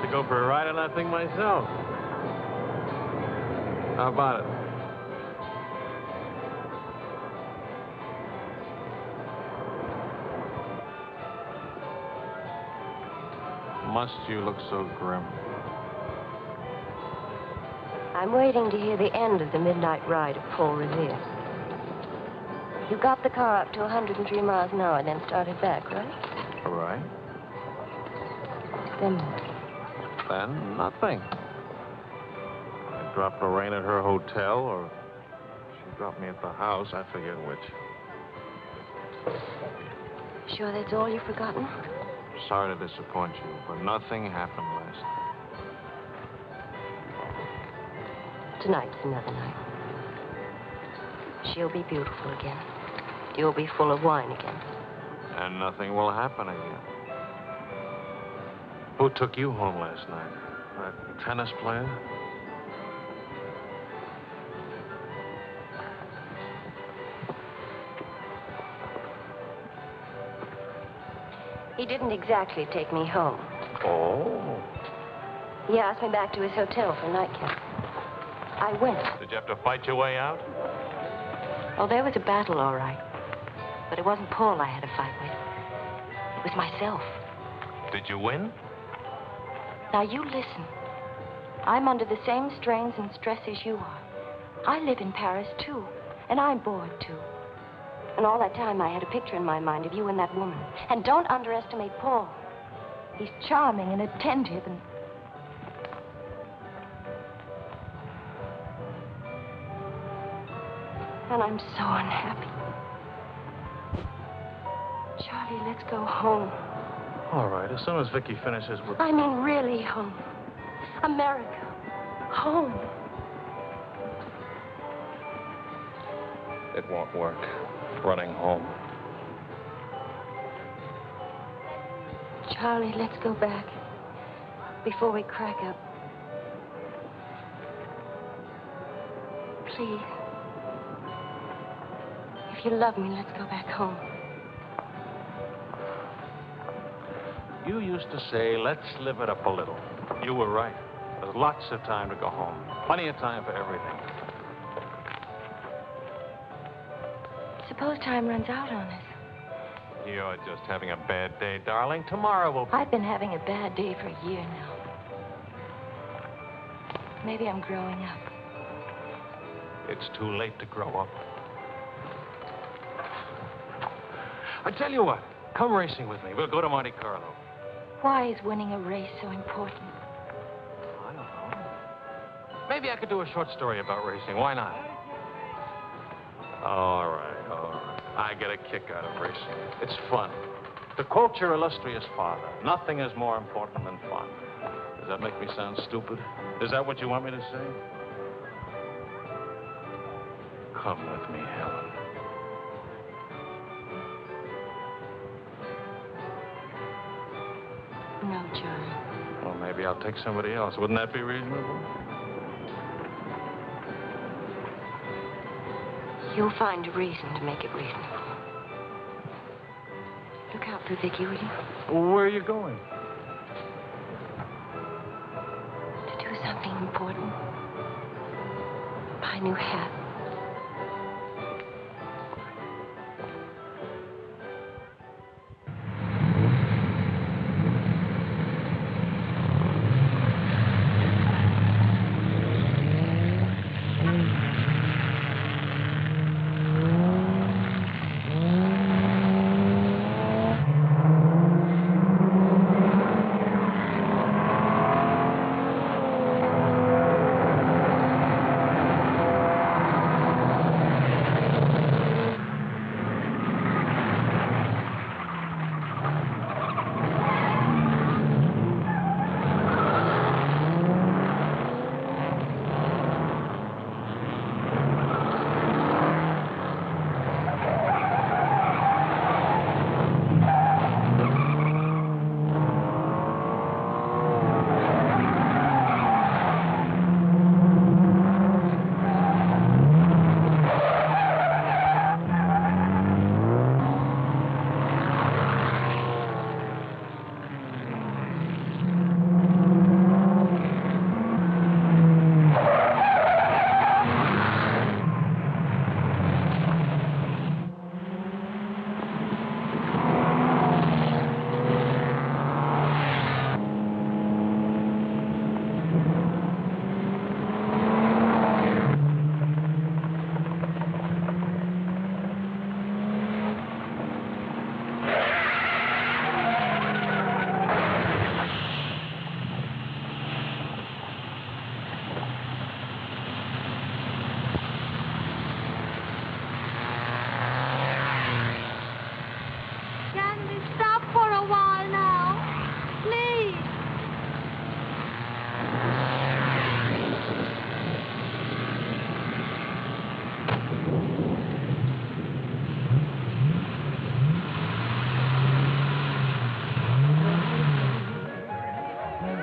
to go for a ride on that thing myself. How about it? Must you look so grim? I'm waiting to hear the end of the midnight ride of Paul Revere. You got the car up to 103 miles an hour, then started back, right? All right. Then what? Then nothing. I dropped Lorraine at her hotel, or she dropped me at the house. I forget which. Sure that's all you've forgotten? Sorry to disappoint you, but nothing happened last night. Tonight's another night. She'll be beautiful again. You'll be full of wine again. And nothing will happen again. Who took you home last night? That tennis player? He didn't exactly take me home. Oh. He asked me back to his hotel for a nightcap. I went. Did you have to fight your way out? Oh, there was a battle, all right. But it wasn't Paul I had to fight with. It was myself. Did you win? Now, you listen. I'm under the same strains and stress as you are. I live in Paris, too. And I'm bored, too. And all that time, I had a picture in my mind of you and that woman. And don't underestimate Paul. He's charming and attentive and... And I'm so unhappy. Charlie, let's go home. All right, as soon as Vicky finishes with... I mean, really home. America. Home. It won't work. Running home. Charlie, let's go back. Before we crack up. Please. If you love me, let's go back home. You used to say, let's live it up a little. You were right. There's lots of time to go home. Plenty of time for everything. Suppose time runs out on us. You're just having a bad day, darling. Tomorrow will be... I've been having a bad day for a year now. Maybe I'm growing up. It's too late to grow up. I tell you what, come racing with me. We'll go to Monte Carlo. Why is winning a race so important? I don't know. Maybe I could do a short story about racing. Why not? All right, all right. I get a kick out of racing. It's fun. To quote your illustrious father, nothing is more important than fun. Does that make me sound stupid? Is that what you want me to say? Come with me, Helen. No, Charlie. Well, maybe I'll take somebody else. Wouldn't that be reasonable? You'll find a reason to make it reasonable. Look out for Vicky, will you? Well, where are you going? To do something important. Buy a new hat.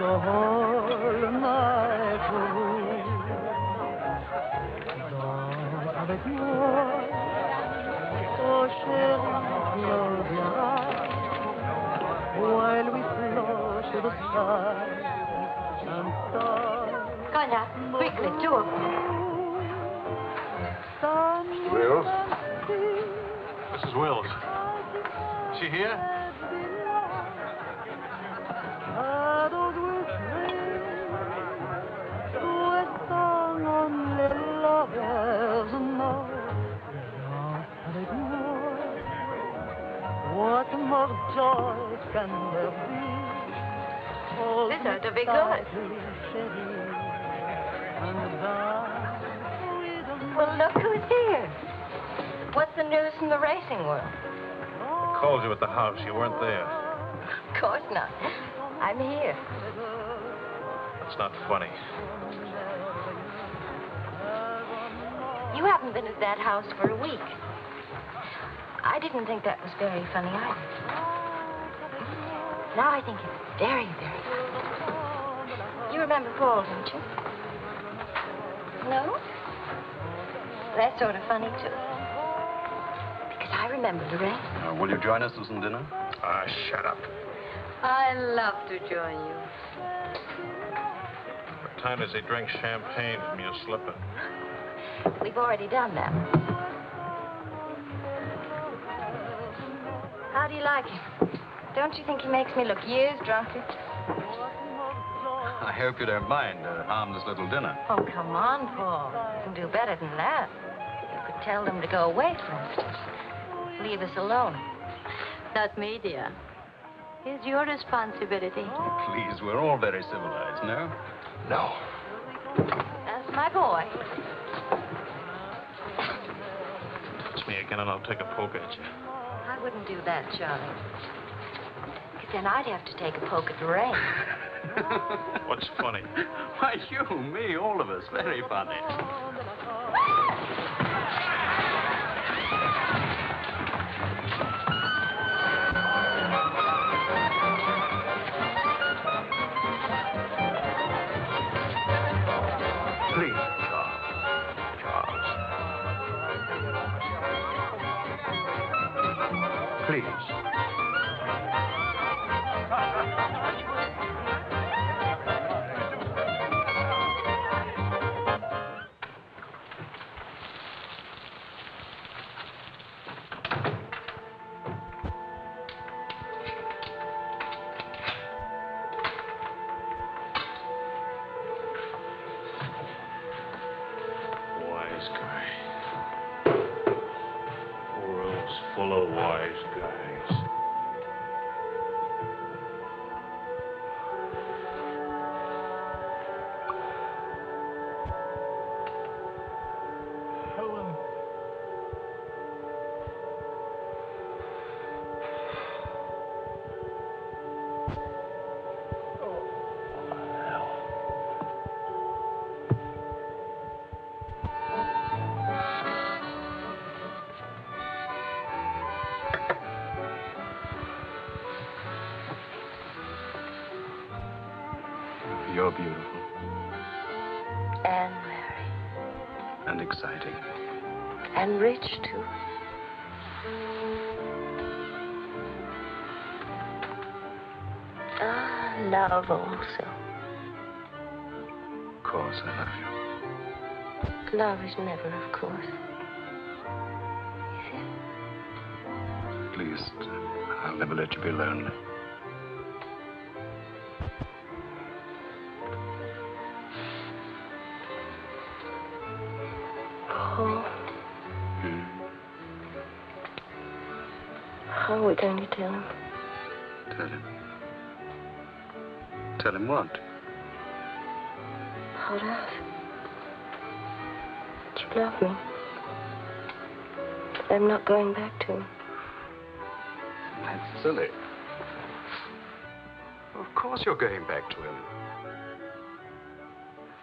the whole night through. Danse avec moi, oh chérie, close your eyes, while we float to the sky and start. Go now, quickly, two of them. Wills? Mrs. Wills. Is she here? Shadows will swing to a song only lovers know. Danse avec moi. What more joy can there be? This ought to be good. Well, look who's here. What's the news from the racing world? Called you at the house. You weren't there. Of course not. I'm here. That's not funny. You haven't been at that house for a week. I didn't think that was very funny either. Now I think it's very, very funny. You remember Paul, don't you? No? That's sort of funny, too. Because I remember the race. Will you join us for some dinner? Ah, shut up. I love to join you. What time does he drink champagne from your slipper? We've already done that. How do you like him? Don't you think he makes me look years drunker? I hope you don't mind a harmless little dinner. Oh, come on, Paul. You can do better than that. You could tell them to go away, for instance. Leave us alone. Not me, dear. It's your responsibility. Please, we're all very civilized, no? No. That's my boy. Touch me again and I'll take a poke at you. I wouldn't do that, Charlie. Because then I'd have to take a poke at Lorraine. What's funny? Why, you, me, all of us. Very funny. Please, Charles. Please. Wise guy. World's full of wise guys. Helen. You're beautiful And Mary. and exciting. And rich, too. Ah, love also. Of course, I love you. Love is never, of course. At least, I'll never let you be lonely. Paul. How are we going to tell him? Tell him. Tell him what? About us. That you love me. That I'm not going back to him. That's silly. Of course you're going back to him.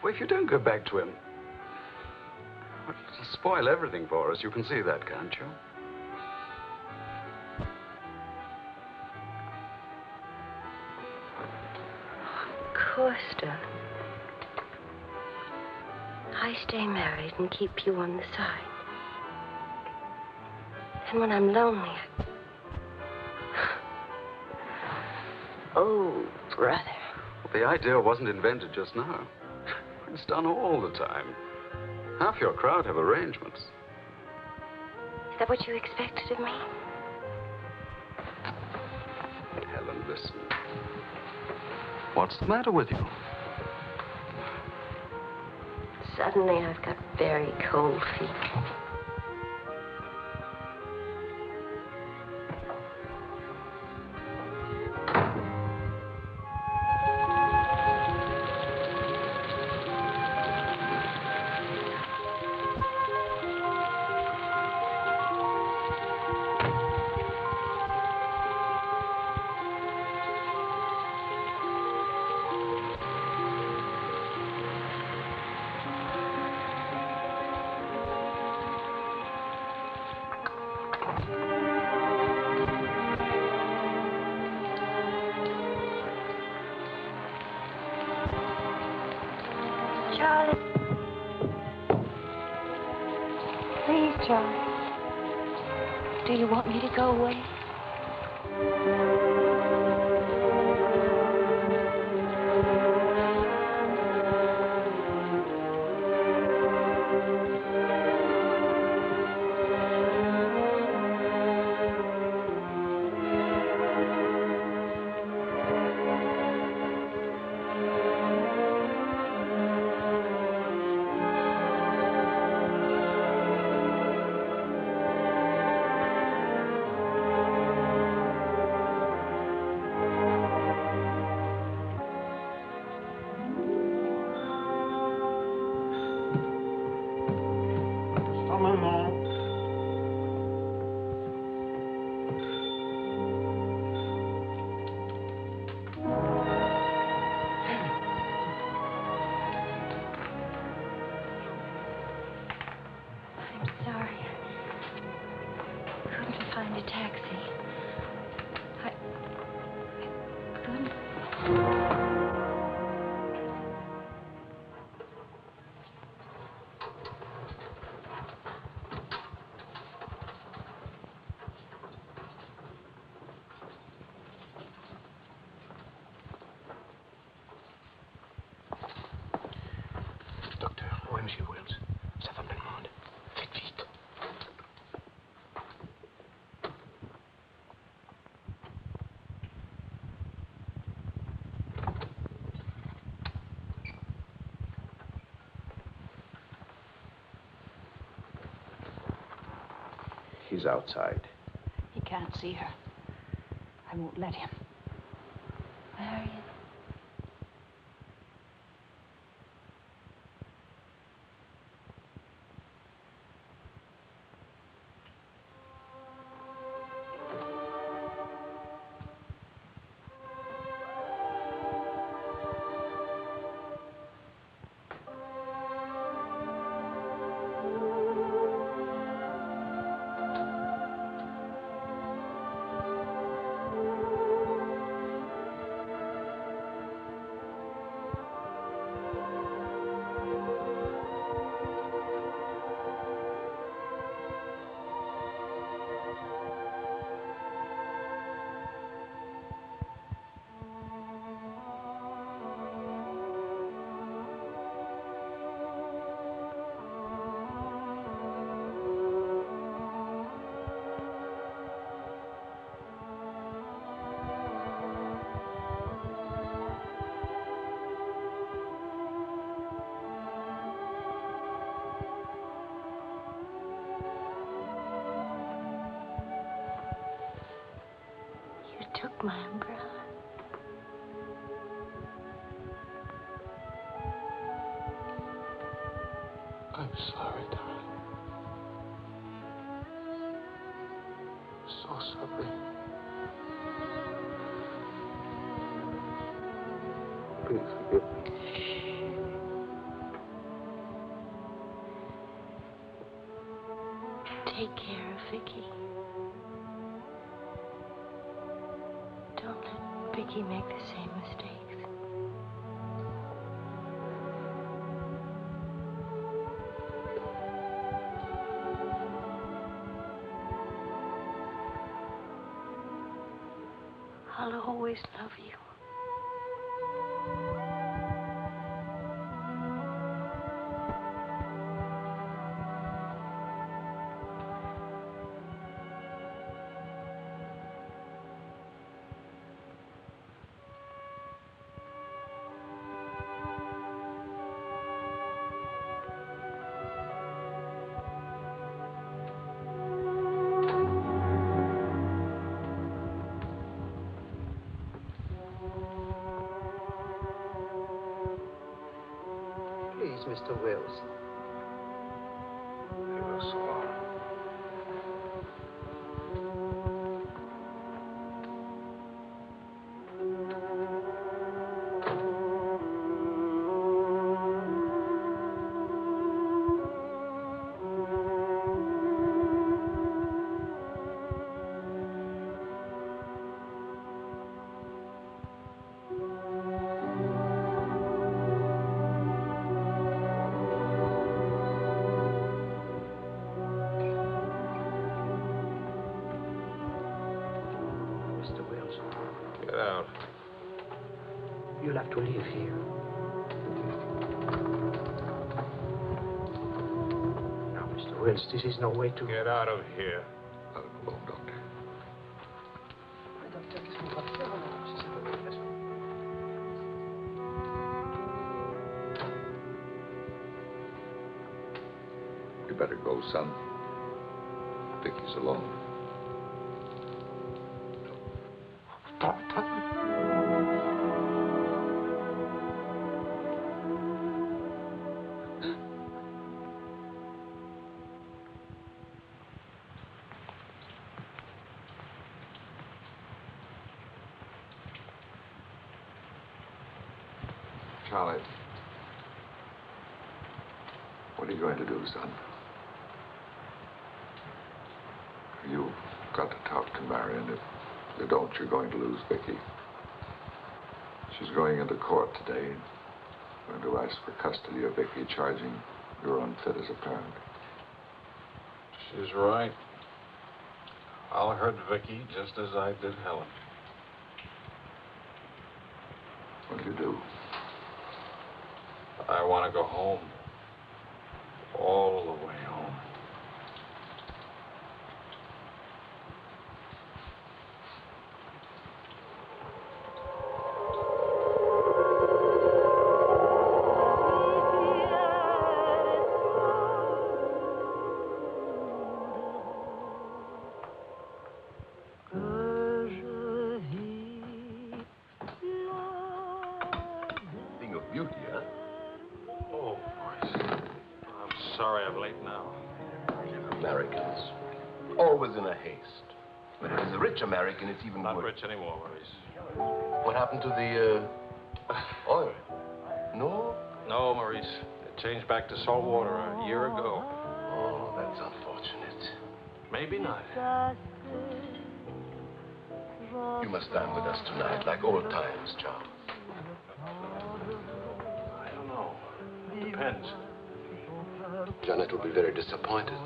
Well, if you don't go back to him, it'll spoil everything for us. You can see that, can't you? Of course, darling. I stay married and keep you on the side. And when I'm lonely, oh, brother. The idea wasn't invented just now. It's done all the time. Half your crowd have arrangements. Is that what you expected of me? Helen, listen. What's the matter with you? Suddenly, I've got very cold feet. Charlie. Please, Charlie. Do you want me to go away? Monsieur Wells, sa femme demande. Faites vite. He's outside. He can't see her. I won't let him. Marion. Took my umbrella. I'm sorry, darling. So sorry. Please forgive me. Take care of Vicky. Don't let Vicky make the same mistakes. I'll always love you. Please, Mr. Wills. You were so long. Get out. You'll have to leave here. Now, Mr. Wills, this is no way to... Get out of here. Let him alone, Doctor. You better go, son. Vicky's alone. Charlie, what are you going to do, son? You've got to talk to Marion. If you don't, you're going to lose Vicky. She's going into court today, going to ask for custody of Vicky, charging you're unfit as a parent. She's right. I'll hurt Vicky just as I did Helen. What do you do? I want to go home. All the way home. Thing of beauty, huh? Oh, boys. I'm sorry I'm late now. Americans, always in a haste. But if it's a rich American, it's even Not worse. rich anymore, Maurice. What happened to the oil? No? No, Maurice. It changed back to salt water a year ago. Oh, that's unfortunate. Maybe not. You must dine with us tonight, like old times, John. I don't know. Depends. Janet will be very disappointed.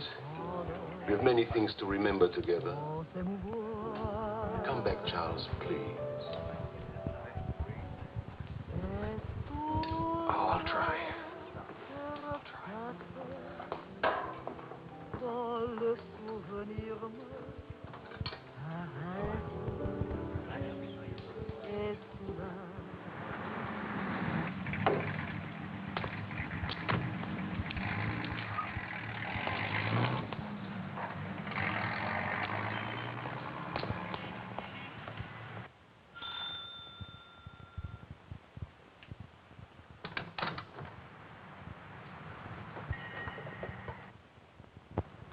We have many things to remember together. Come back, Charles, please. Oh, I'll try.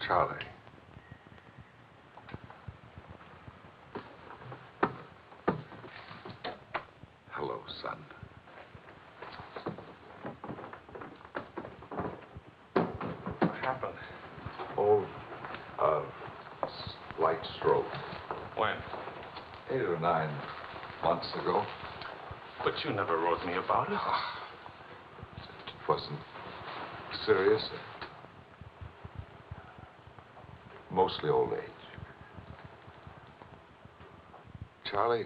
Charlie. Hello, son. What happened? Oh, slight stroke. When? 8 or 9 months ago. But you never wrote me about it. It wasn't serious. Mostly old age. Charlie,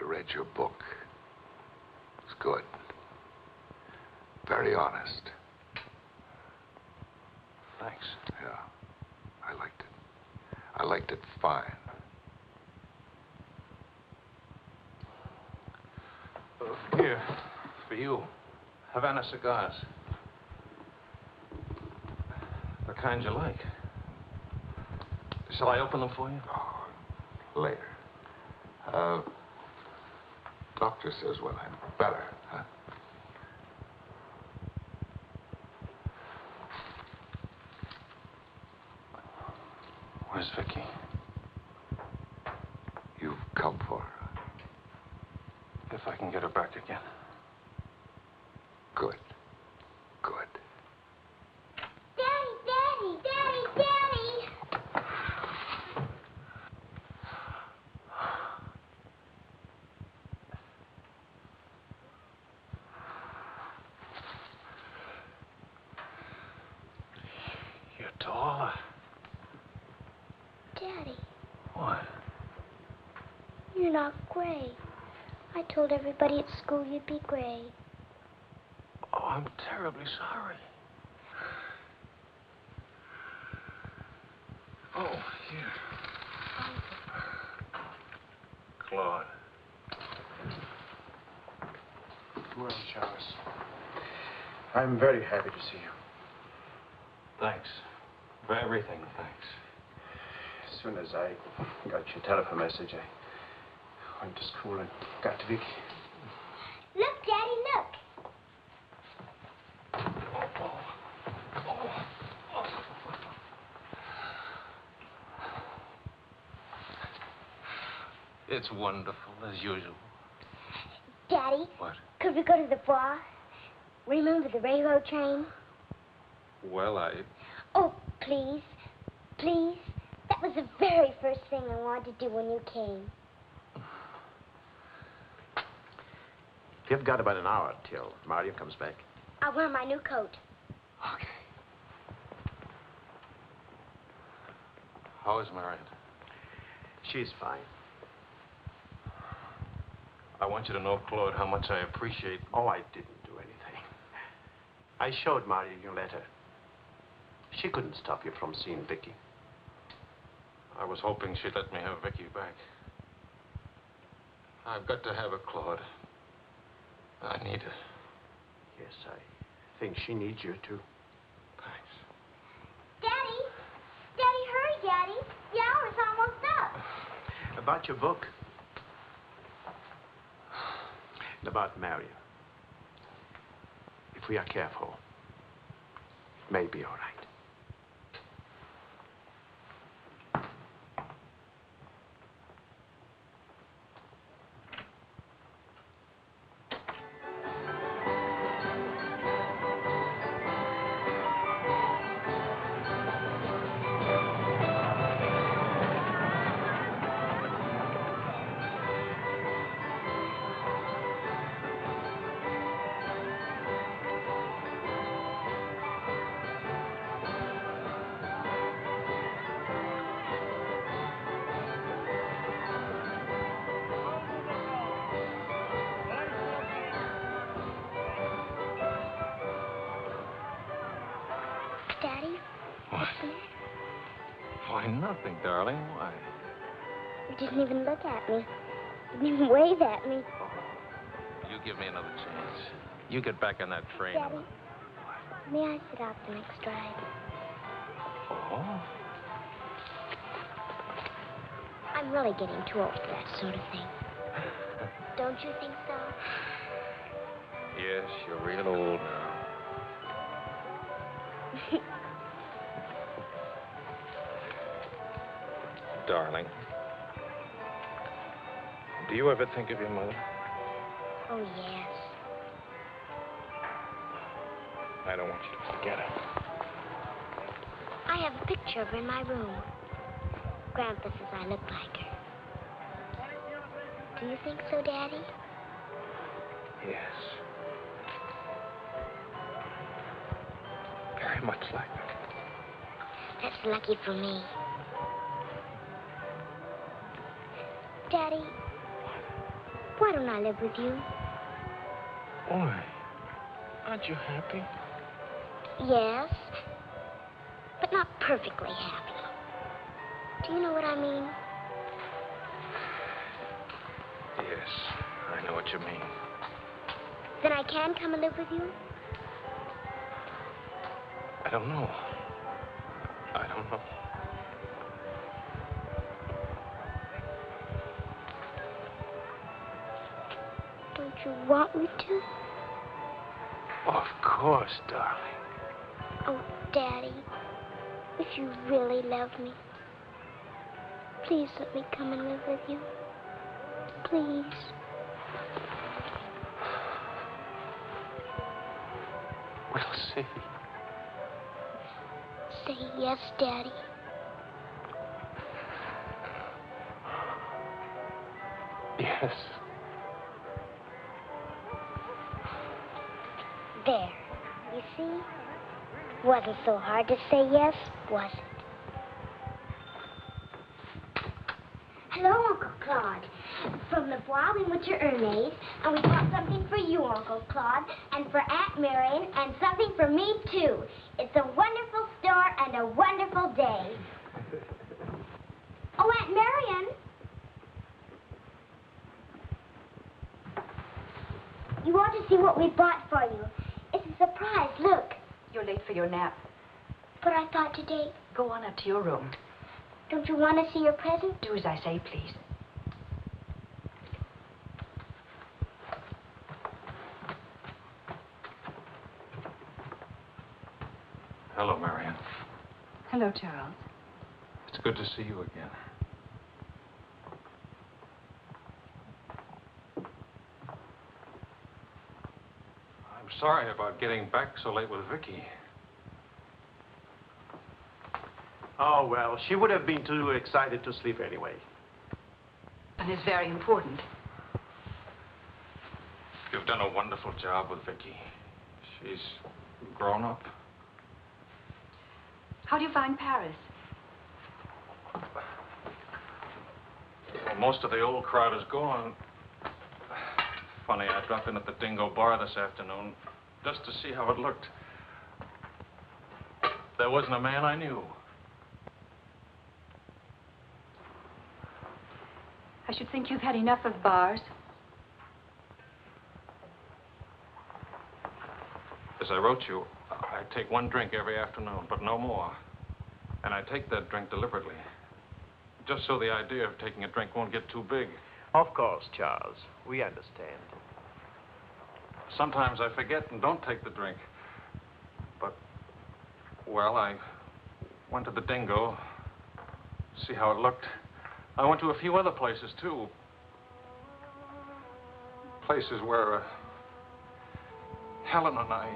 I read your book. It's good. Very honest. Thanks. Yeah. I liked it. I liked it fine. Here, for you. Havana cigars. The kind you like. Shall I open them for you? Oh, later. Doctor says when I'm better, huh? Where's Vicky? You've come for her. If I can get her back again. Good. Good. Daddy, Daddy, Daddy, Daddy! You're taller. Daddy, What? you're not gray. I told everybody at school you'd be gray. Oh, I'm terribly sorry. Oh, here. Claude. Well, Charles, I'm very happy to see you. Thanks. For everything, thanks. As soon as I got your telephone message, I went to school and got to Vicky. Look, Daddy, look. It's wonderful, as usual. Daddy, What? could we go to the bar? Remember the railroad train? Well, Oh, please, please. That was the very first thing I wanted to do when you came. You've got about an hour till Mario comes back. I'll wear my new coat. Okay. How is Marion? She's fine. I want you to know, Claude, how much I appreciate... Oh, I didn't do anything. I showed Mario your letter. She couldn't stop you from seeing Vicky. I was hoping she'd let me have Vicky back. I've got to have her, Claude. I need her. Yes, I think she needs you, too. Thanks. Daddy! Daddy, hurry, Daddy. The hour's almost up. About your book. And about Marion. If we are careful, it may be all right. Daddy? What? Why, nothing, darling. Why? You didn't even look at me. Didn't even wave at me. You give me another chance. You get back on that train. Daddy, may I sit out the next ride? Oh? I'm really getting too old for that sort of thing. Don't you think so? Yes, you're real old now. Darling, do you ever think of your mother? Oh, yes. I don't want you to forget her. I have a picture of her in my room. Grandpa says I look like her. Do you think so, Daddy? Yes. Very much like her. That's lucky for me. Daddy, Why don't I live with you? Why? Aren't you happy? Yes, but not perfectly happy. Do you know what I mean? Yes, I know what you mean. Then I can come and live with you? I don't know. I don't know. Don't you want me to? Of course, darling. Oh, Daddy, if you really love me, please let me come and live with you. Please. We'll see. Say yes, Daddy. Yes. There. You see? Wasn't so hard to say yes, was it? Hello, Uncle Claude. From the Bois, we went to Ernest, and we bought something for you, Uncle Claude, and for Aunt Marion, and something for me, too. It's a wonderful store and a wonderful day. Oh, Aunt Marion. You ought to see what we bought for you. It's a surprise, look. You're late for your nap. But I thought today... Go on up to your room. Don't you want to see your present? Do as I say, please. Hello, Marion. Hello, Charles. It's good to see you again. I'm sorry about getting back so late with Vicky. Oh, well, she would have been too excited to sleep anyway. And it's very important. You've done a wonderful job with Vicky. She's grown up. How do you find Paris? Well, most of the old crowd is gone. Funny, I dropped in at the Dingo Bar this afternoon just to see how it looked. There wasn't a man I knew. I should think you've had enough of bars. As I wrote you, I take one drink every afternoon, but no more. And I take that drink deliberately, just so the idea of taking a drink won't get too big. Of course, Charles. We understand. Sometimes I forget and don't take the drink. But, well, I went to the Dingo, see how it looked. I went to a few other places, too. Places where Helen and I...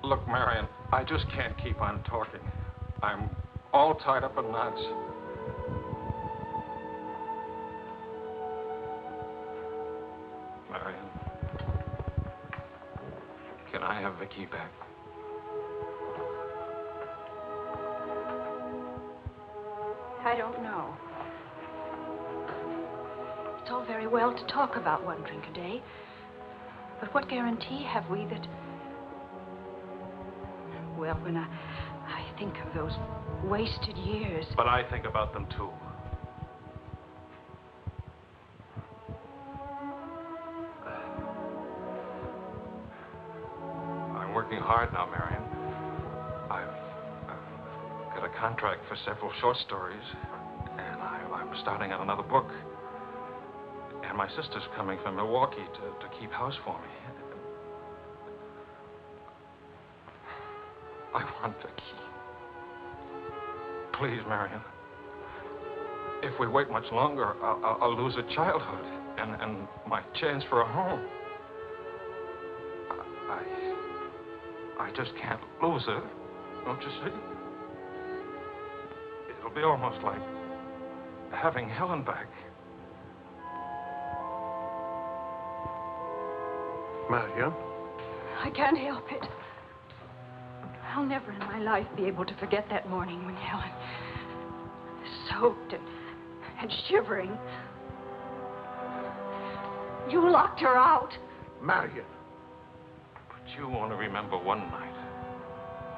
Look, Marion, I just can't keep on talking. I'm all tied up in knots. Marion, can I have Vicky back? I don't know. It's all very well to talk about one drink a day, but what guarantee have we that... Well, when I think of those wasted years... But I think about them, too. I'm working hard now, Marion. I've got a contract for several short stories, and I'm starting on another book. And my sister's coming from Milwaukee to keep house for me. I want Vicky. Please, Marion. If we wait much longer, I'll lose a childhood and my chance for a home. I just can't lose her, don't you see? It'll be almost like having Helen back. Marion? I can't help it. I'll never in my life be able to forget that morning when Helen, soaked and shivering, You locked her out. Marion. But you only remember one night.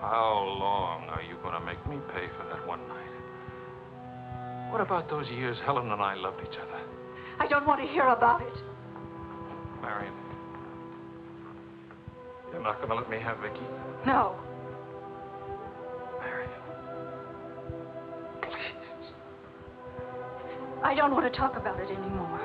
How long are you going to make me pay for that one night? What about those years Helen and I loved each other? I don't want to hear about it. Marion, you're not going to let me have Vicky? No. Marion. I don't want to talk about it anymore.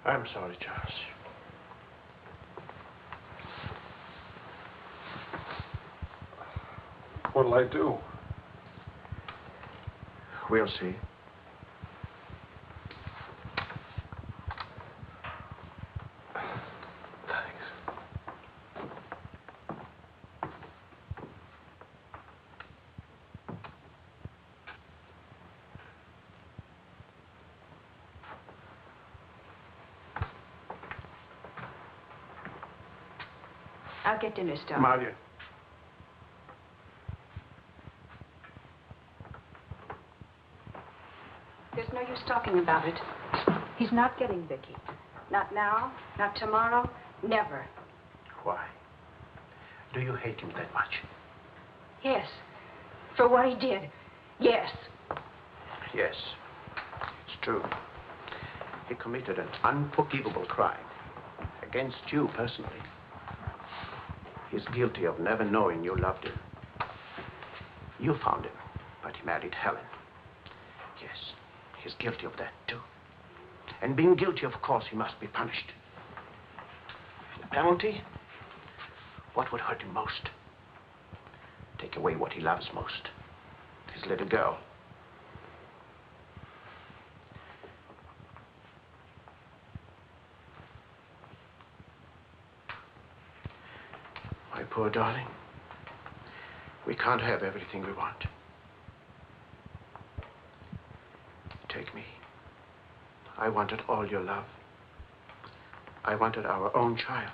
I'm sorry, Charles. What'll I do? We'll see. I'll get dinner started. Marion. There's no use talking about it. He's not getting Vicky. Not now, not tomorrow, never. Why? Do you hate him that much? Yes. For what he did. Yes. Yes. It's true. He committed an unforgivable crime. Against you personally. He's guilty of never knowing you loved him. You found him, but he married Helen. Yes, he's guilty of that, too. And being guilty, of course, he must be punished. And the penalty? What would hurt him most? Take away what he loves most. His little girl. My poor darling, we can't have everything we want. Take me. I wanted all your love. I wanted our own child.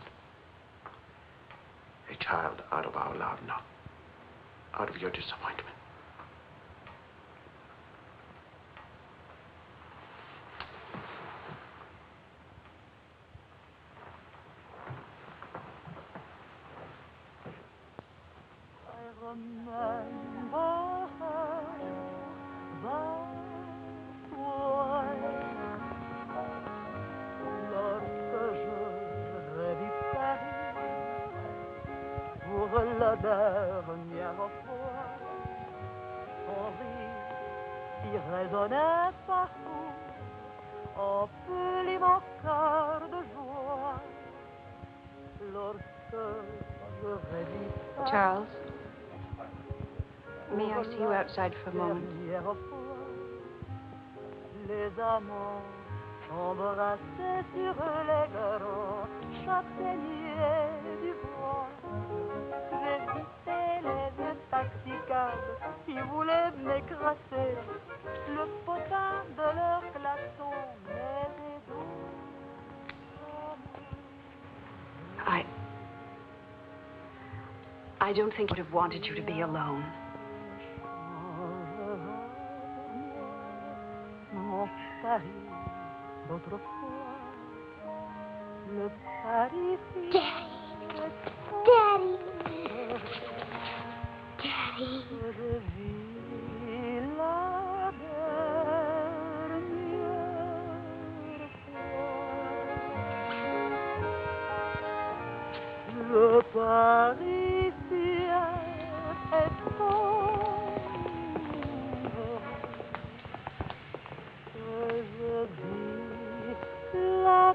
A child out of our love, not out of your disappointment. La dernière fois, son rire qui résonnait partout, emplit mon cœur de joie. Lorsque je revis Charles, may I see you outside for a moment? Les amants s'embrassaient sur les grands châtaigniers du bois. J'évitais les yeux taxicabres qui voulaient m'écraser. Le potin de leur glaçon m'aidait doux. I don't think I would have wanted you to be alone. Mon Paris d'autrefois, le Paris. Daddy. Daddy. Je vis la dernière fois. Le Parisien est sombre. Je vis la